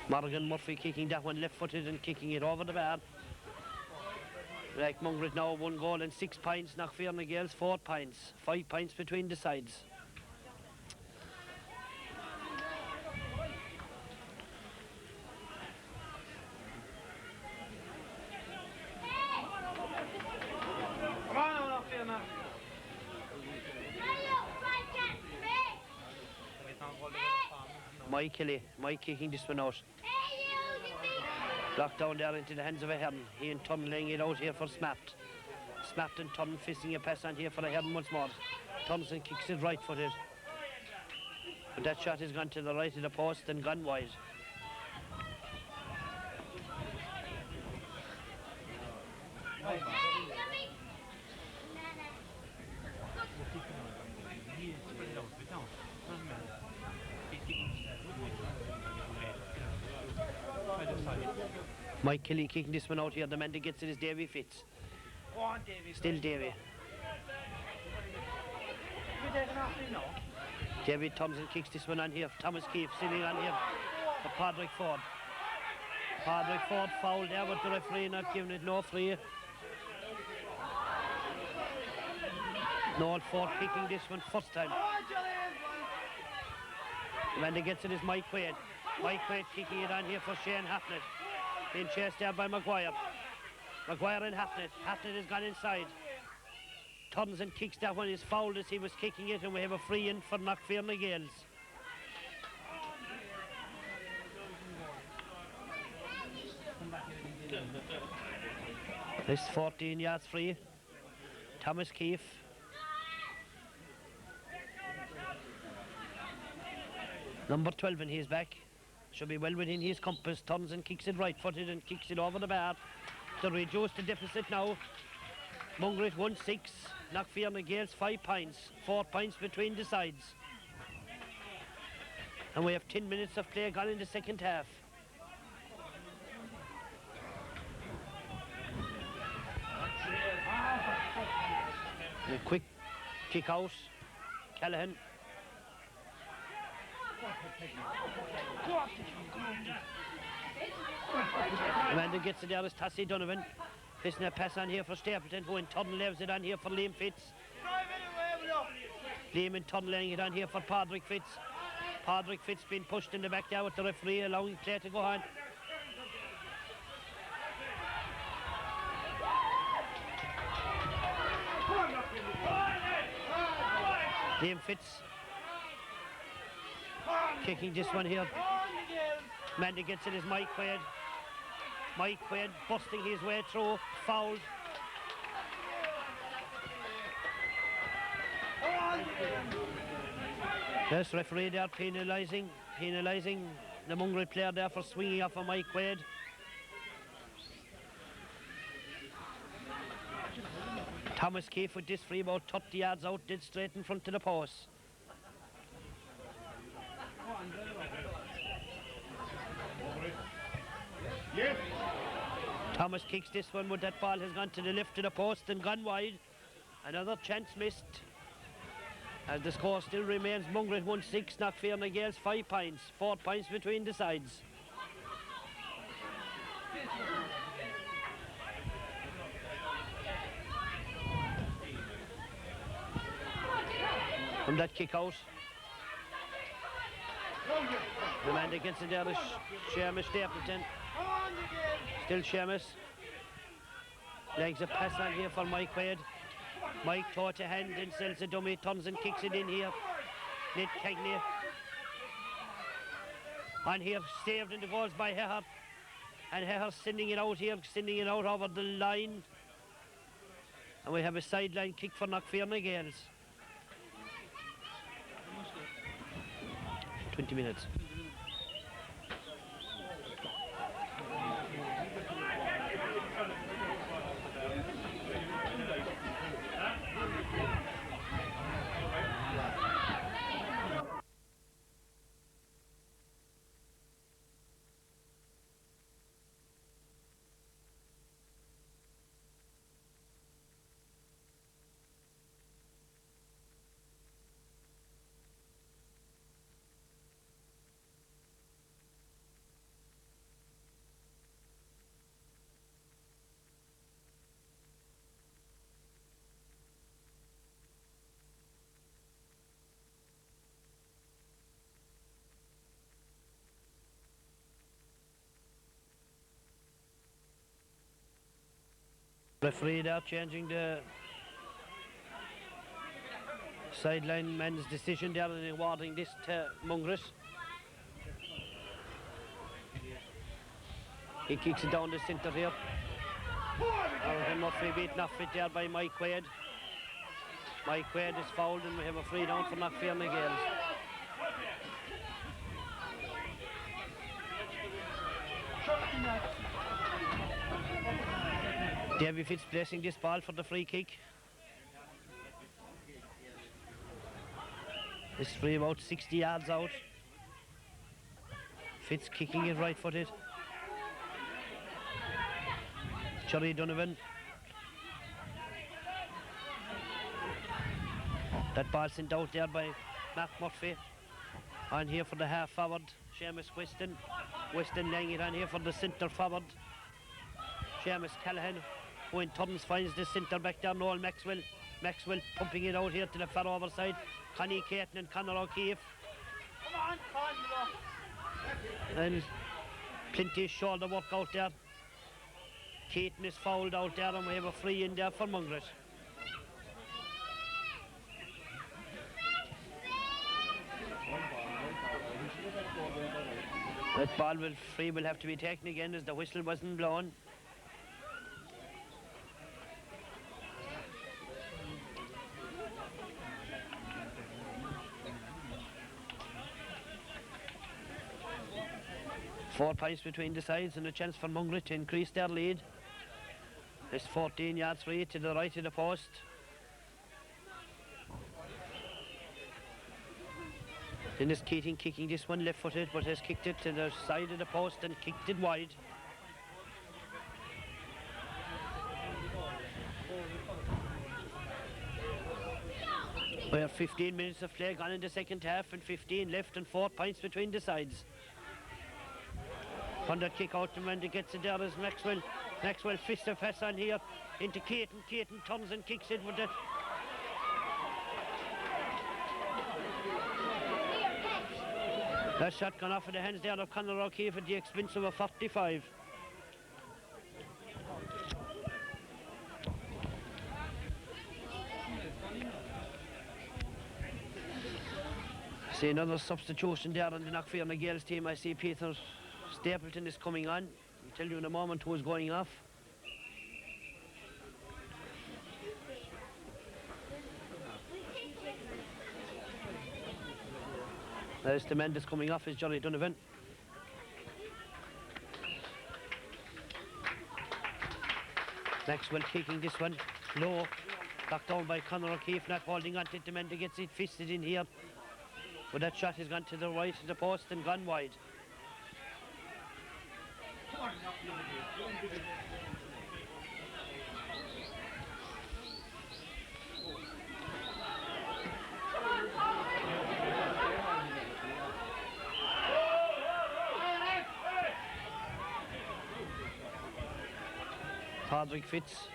Speaker 1: Morgan Murphy kicking that one left-footed and kicking it over the bar. Like Mungret now 1 goal and 6 points. Knockfierna Gaels 4 points. 5 points between the sides. Mike Kelly, Mike kicking this one out. Blocked down there into the hands of a Hearn. He and Tunn laying it out here for Smapt. Smapt and Tunn fisting a pass on here for a Hearn once more. Thompson kicks it right-footed. But that shot has gone to the right of the post and gone wide. Mike Kelly kicking this one out here. The man that gets it is Davy Fitz.
Speaker 4: Go on, Davy.
Speaker 1: Still Davy. Davy Thompson kicks this one on here. Thomas Keefe sitting on here for Padraig Ford. Padraig Ford fouled there, but the referee not giving it no free. Noel Ford kicking this one first time. The man that gets it is Mike Quaid. Mike Quaid kicking it on here for Shane Hafnett. Being chased there by Maguire. Maguire and Hafnett. Hafnett has gone inside. Townsend kicks that one. Is fouled as he was kicking it, and we have a free in for Knockfierna Gaels. This 14 yards free. Thomas Keefe. Number 12 and he's back. Should be well within his compass. Townsend kicks it right-footed and kicks it over the bar. To reduce the deficit now. Mungret 1-6. Knockfierna Gaels 5 points. 4 points between the sides. And we have 10 minutes of play gone in the second half. A quick kick out. Callahan. The man that gets it there is Tassie Donovan. Fishing a pass on here for Stapleton, who in turn leaves it on here for Liam Fitz. Liam in turn laying it on here for Padraig Fitz. Padraig Fitz being pushed in the back there with the referee allowing play to go on. Liam Fitz kicking this one here. Man that gets it is Mike Quaid. Mike Quaid busting his way through, fouled. Yes, referee there penalising the Mungret player there for swinging off of Mike Quaid. Thomas Keefe with this free about 30 yards out, dead straight in front of the post.
Speaker 2: Yes.
Speaker 1: Thomas kicks this one, but that ball has gone to the left of the post and gone wide. Another chance missed. As the score still remains Mungret 1-6, Knockfierna Gaels 5 points, 4 points between the sides. From that kick out, the man that gets it there is Seamus Stapleton. Still Seamus. Legs a pass on here for Mike Quaid. Mike toe to hand and sells a dummy, turns and kicks it in here. Ned Cagney. On here, saved in the goals by Heher. And Heher sending it out here, sending it out over the line. And we have a sideline kick for Knockfierna Gaels. 20 minutes. Referee there changing the sideline man's decision there and awarding this to Mungret. He kicks it down the centre here. Murphy beaten off it there by Mike Quaid. Mike Quaid is fouled and we have a free down for Knockfierna Gaels. Davy Fitz placing this ball for the free kick. This free about 60 yards out. Fitz kicking it right footed. Cherry Donovan. That ball sent out there by Mark Murphy. On here for the half forward, Seamus Weston. Weston laying it on here for the centre forward, Seamus Callahan, who in turns finds the centre back there, Noel Maxwell. Maxwell pumping it out here to the far over side. Connie Caton and Conor O'Keefe. And plenty of shoulder work out there. Caton is fouled out there and we have a free in there for Mungret. That ball will have to be taken again as the whistle wasn't blown. Four points between the sides and a chance for Mungret to increase their lead. It's 14 yards free to the right of the post. Dennis Keating kicking this one left-footed, but has kicked it to the side of the post and kicked it wide. We have 15 minutes of play gone in the second half and 15 left and 4 points between the sides. On that kick out, the man that gets it there is Maxwell. Maxwell fists a pass on here into Caton. Caton turns and kicks it with that. That shot gone off in the hands there of Conor O'Keefe at the expense of a 45. See another substitution there on the Knockfierna Gaels team. I see Peter Stapleton is coming on. I'll tell you in a moment who's going off. There's the man that's coming off is Johnny Donovan. Maxwell kicking this one low. Knocked down by Conor O'Keefe, not holding on to it. The man that gets it fisted in here. But that shot has gone to the right of the post and gone wide. Hardwick Fitz.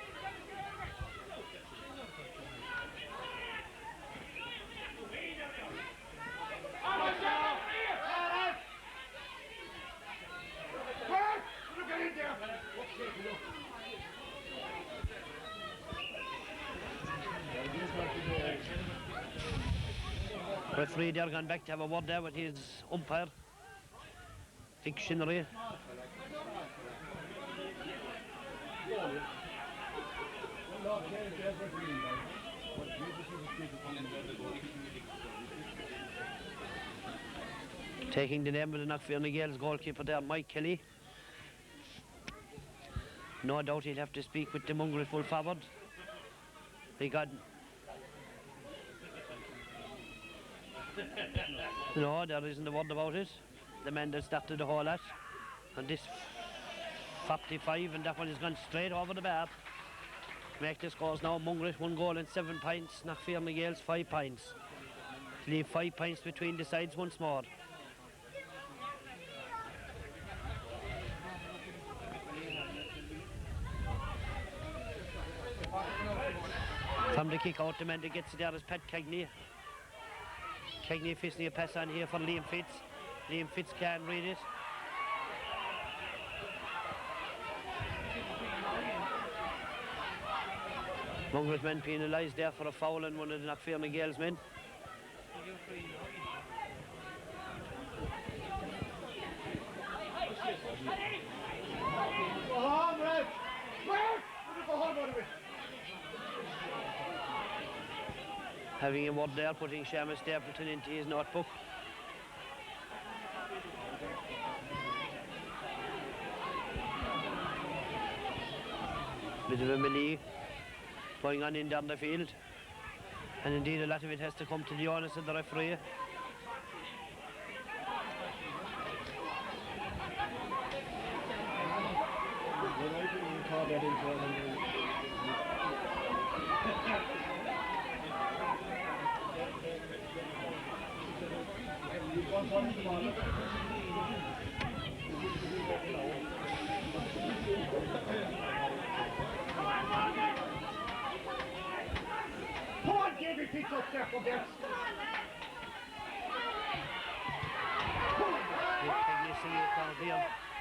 Speaker 1: Referee there gone back to have a word there with his umpire, Dictionary. Taking the name of the Knockfierna Gaels goalkeeper there, Mike Kelly. No doubt he'll have to speak with the Mungret full forward. No, there isn't a word about it. The man that started the whole lot. And this 45, and that one has gone straight over the bar. Make the scores now. Mungret 1 goal and 7 points. Knockfierna Gaels 5 points. Leave 5 points between the sides once more. From the kick out, the man that gets it there is Pat Cagney. Cagney fisting a pass on here for Liam Fitz. Liam Fitz can't read it. Mungret men penalised there for a foul on one of the Knockfierna Gaels men. Having a word there, putting Seamus Stapleton into his notebook. Bit of a melee going on in down the field, and indeed a lot of it has to come to the onus of the referee.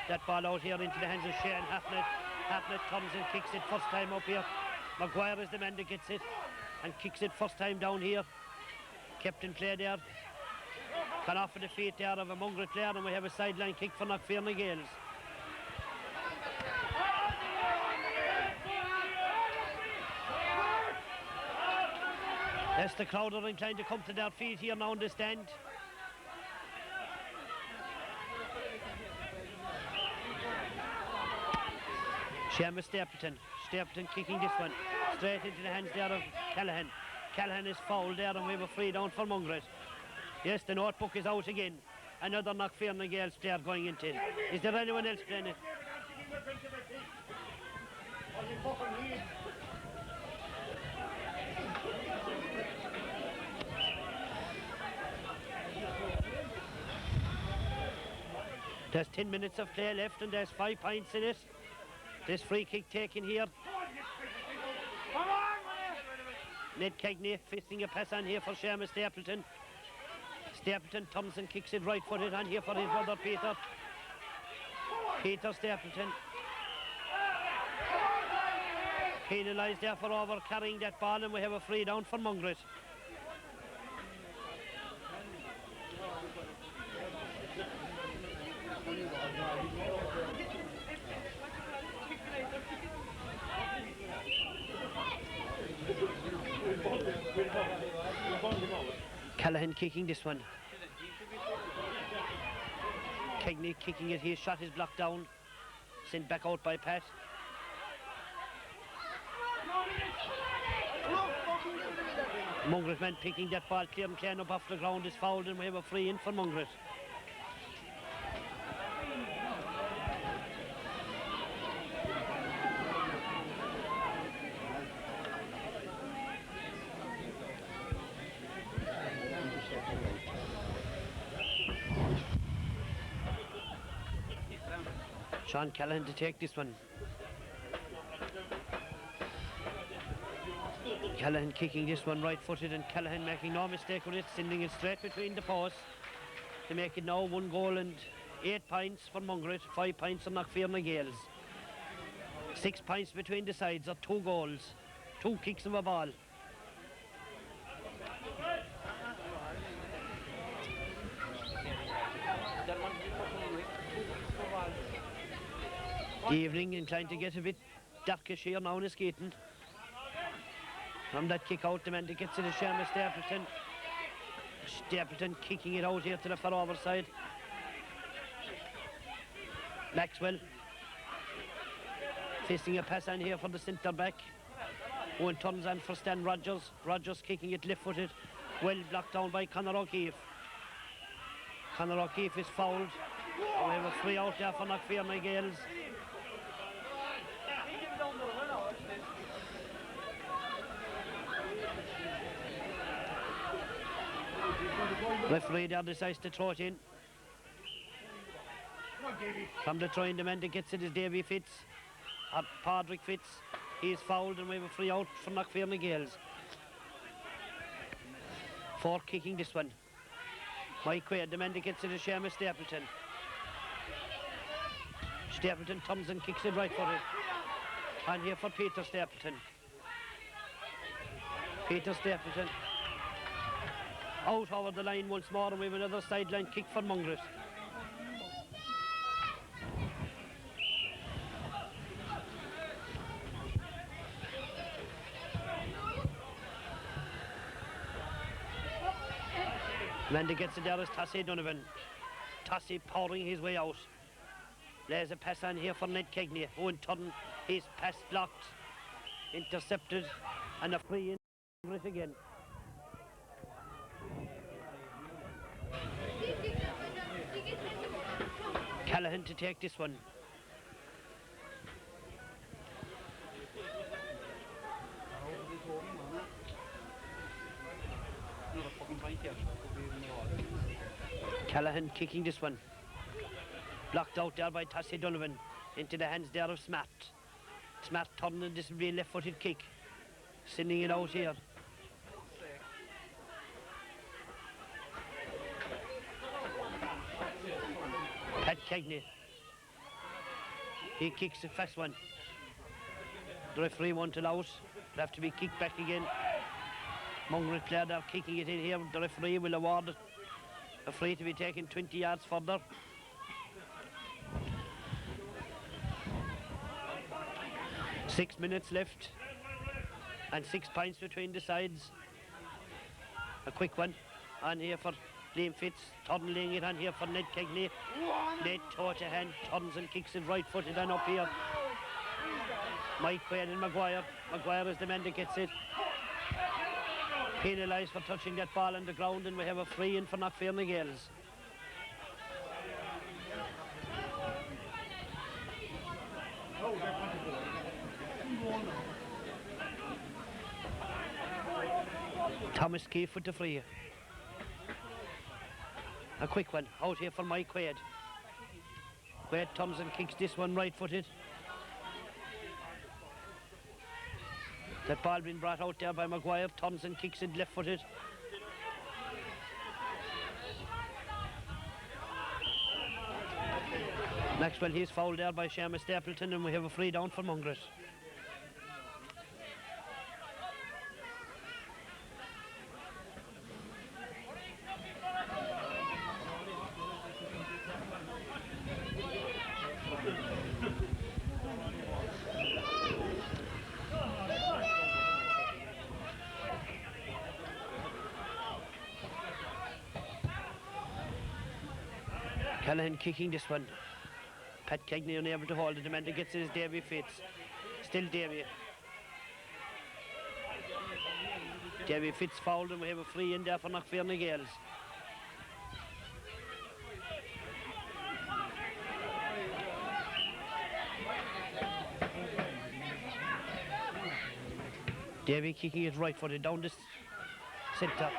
Speaker 1: That ball out here into the hands of Shane Hafnett. Hafnett comes and kicks it first time up here. Maguire is the man that gets it and kicks it first time down here. Kept in play there. Cut off of the feet there of a Mungret player, and we have a sideline kick for Knockfierna Gaels. Yes, the crowd are inclined to come to their feet here now in the stand. Seamus Stapleton. Stapleton kicking this one straight into the hands there of Callahan. Callahan is fouled there, and we have a free down for Mungret. Yes, the notebook is out again. Another Knockfierna Gaels player going into it. Is there anyone else playing it? There's 10 minutes of play left and there's 5 points in it. This free kick taken here. Ned Cagney fisting a pass on here for Seamus Stapleton. Stapleton turns and kicks it right-footed on here for his brother Peter. Peter Stapleton. Penalised there for over carrying that ball, and we have a free down for Mungret. Callahan kicking this one. Kegney kicking it. His shot is blocked down. Sent back out by Pat. Mungret man picking that ball clear and clean up off the ground is fouled, and we have a free in for Mungret. Sean Callahan to take this one. Callahan kicking this one right-footed, and Callahan making no mistake with it, sending it straight between the posts to make it now 1 goal and 8 points for Mungret, 5 points for Knockfierna Gaels. 6 points between the sides, or 2 goals, 2 kicks of a ball. The evening inclined to get a bit darkish here now in the skating. From that kick out, the man that gets it is Seamus Stapleton. Stapleton kicking it out here to the far-over side. Maxwell facing a pass on here for the centre back. Owen turns on for Stan Rogers. Rogers kicking it left-footed. Well blocked down by Conor O'Keefe. Conor O'Keefe is fouled. We have a free out there for Knockfierna Gaels. Referee there decides to throw it in. From the trying, the man that gets it is Davy Fitz. Padraig Fitz. He is fouled, and we have a free out for Knockfierna Gaels. 4 kicking this one. Mike Quaid, the man that gets it is Seamus Stapleton. Stapleton turns and kicks it right for it. And here for Peter Stapleton. Peter Stapleton. Out over the line once more, and we have another sideline kick for Mungret. Man that gets it there is Tassie Donovan. Tassie powering his way out. There's a pass on here for Ned Kegney. Owen Turn, his pass blocked, intercepted, and a free in Mungret again. Callahan to take this one. Callahan kicking this one. Blocked out there by Tassie Donovan. Into the hands there of Smart. Smart turning, this will be a left-footed kick. Sending it out here. Pat Kegney. He kicks a fast one. The referee won't allow it. It'll have to be kicked back again. Mungret player there kicking it in here. The referee will award a free to be taken 20 yards further. Six minutes left. And 6 points between the sides. A quick one on here for Liam Fitz, tunneling it on here for Ned Kegney. Ned toe to hand, turns and kicks it right-footed and up here. Mike Quaid and Maguire. Maguire is the man that gets it. Penalised for touching that ball on the ground, and we have a free in for Knockfierna Gaels. Thomas Keefe with the free. A quick one out here for Mike Quaid. Quaid turns and kicks this one right-footed. That ball being brought out there by Maguire. Turns and kicks it left-footed. Maxwell, he's fouled there by Seamus Stapleton, and we have a free down for Mungret. Callahan kicking this one. Pat Cagney unable to hold it. The man that gets it is Davy Fitz. Still Davy. Davy Fitz fouled, and we have a free in there for Knockfierna Gaels. Davy kicking it right footed down the centre.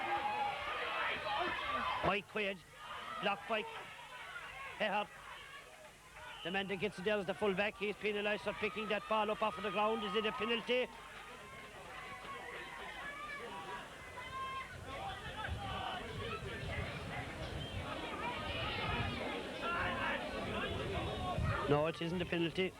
Speaker 1: Mike Quaid, blocked by Hehart. The man that gets it there is the full-back. He's penalised for picking that ball up off of the ground. Is it a penalty? No, it isn't a penalty.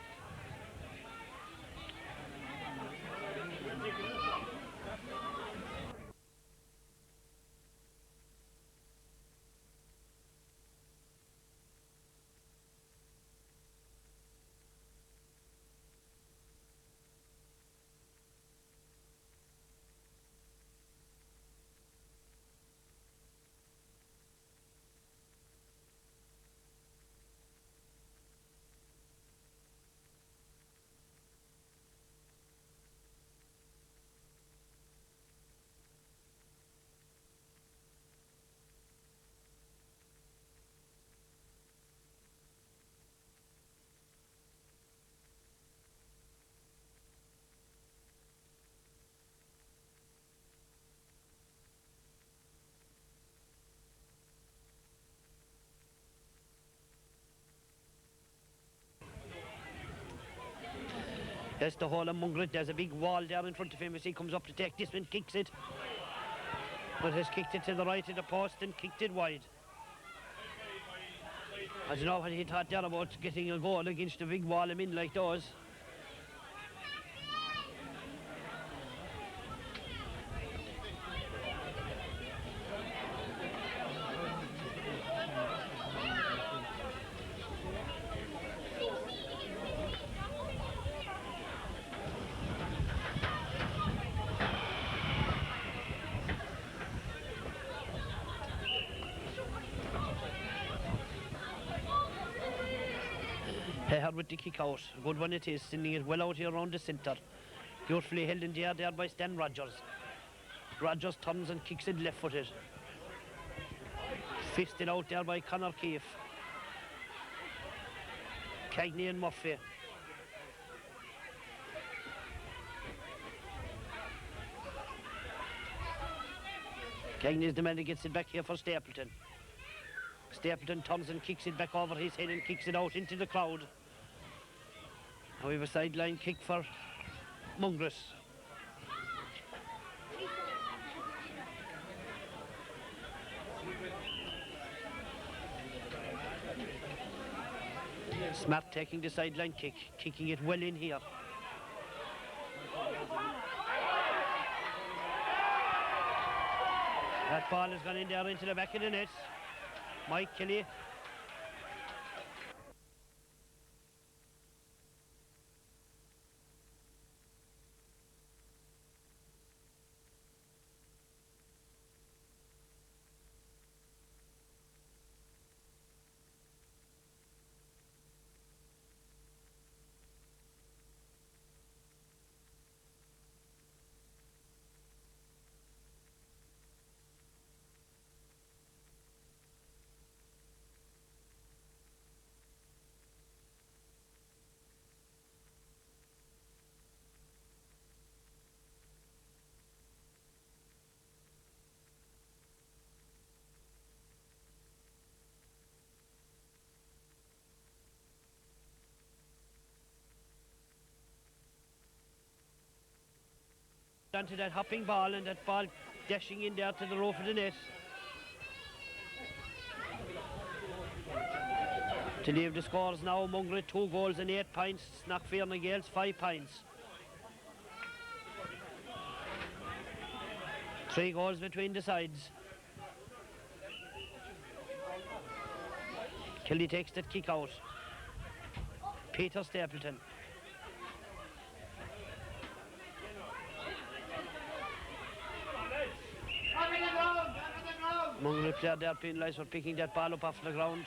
Speaker 1: That's the whole of Mungret. There's a big wall there in front of him as he comes up to take this one, kicks it. But has kicked it to the right of the post and kicked it wide. I don't know what he thought there about getting a goal against a big wall of men like those. Hehard with the kick out. Good one it is, sending it well out here around the centre. Beautifully held in the air there by Stan Rogers. Rogers turns and kicks it left footed. Fisted out there by Conor Keefe. Cagney and Murphy. Cagney is the man that gets it back here for Stapleton. Stapleton turns and kicks it back over his head and kicks it out into the crowd. Now we have a sideline kick for Mungret. Smart taking the sideline kick, kicking it well in here. That ball has gone in there into the back of the net. Mike Kelly. Onto that hopping ball, and that ball dashing in there to the roof of the net. To leave the scores now, Mungret 2 goals and 8 points, Knockfierna Gaels 5 points. 3 goals between the sides. Kelly takes that kick out. Peter Stapleton. Mungret player there penalised for picking that ball up off the ground.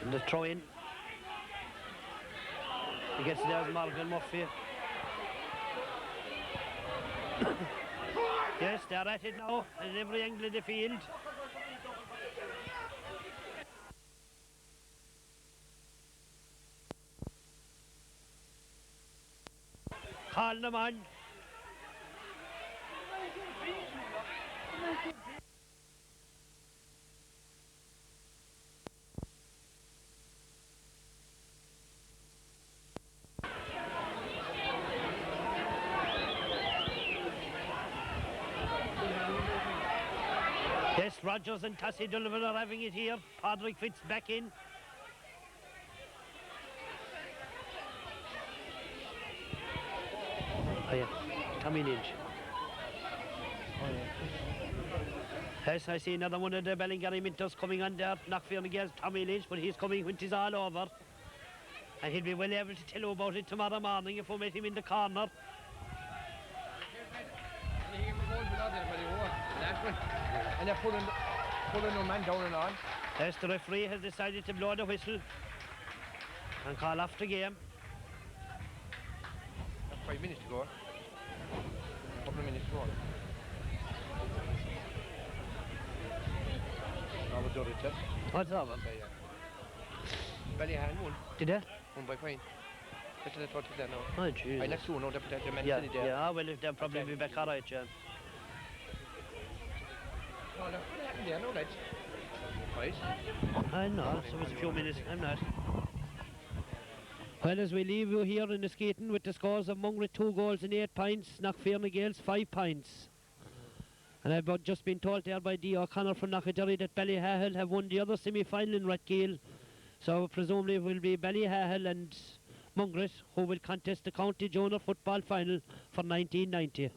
Speaker 1: And the throw in. He gets there as Morgan Murphy. Yes, they're at it now, in every angle of the field. Calling them on. Yes, Rogers and Tassie Dullivan are having it here. Padraig Fitz back in. Oh yeah, Tommy Lynch. Oh yeah. Yes, I see another one of the Ballingarry Minters coming on there. Knockfierna Gaels, Tommy Lynch, but he's coming when it's all over. And he'll be well able to tell you about it tomorrow morning if we met him in the corner.
Speaker 3: And they're pulling no man down and on.
Speaker 1: Yes, the referee has decided to blow the whistle and call off the game.
Speaker 3: 5 minutes to go. A couple of minutes to go. I was done it, yes.
Speaker 1: What's that?
Speaker 3: Ballyhan won.
Speaker 1: Did they?
Speaker 3: Won by fine. That's what it's there now.
Speaker 1: Oh, jeez.
Speaker 3: I next to know the man
Speaker 1: Yeah,
Speaker 3: there.
Speaker 1: yeah, well, they'll probably be back all right, yeah.
Speaker 3: No, what happened there? No, lads. Right.
Speaker 1: I'm not, so it's a few minutes, I'm not. Well, as we leave you here in the skating with the scores of Mungret 2 goals and 8 points, Knockfierna Gaels 5 points. And I've just been told there by D. O'Connor from Knockadurry that Ballyhahel have won the other semi-final in Rathkeale. So presumably it will be Ballyhahel and Mungret who will contest the County Junior Football Final for 1990.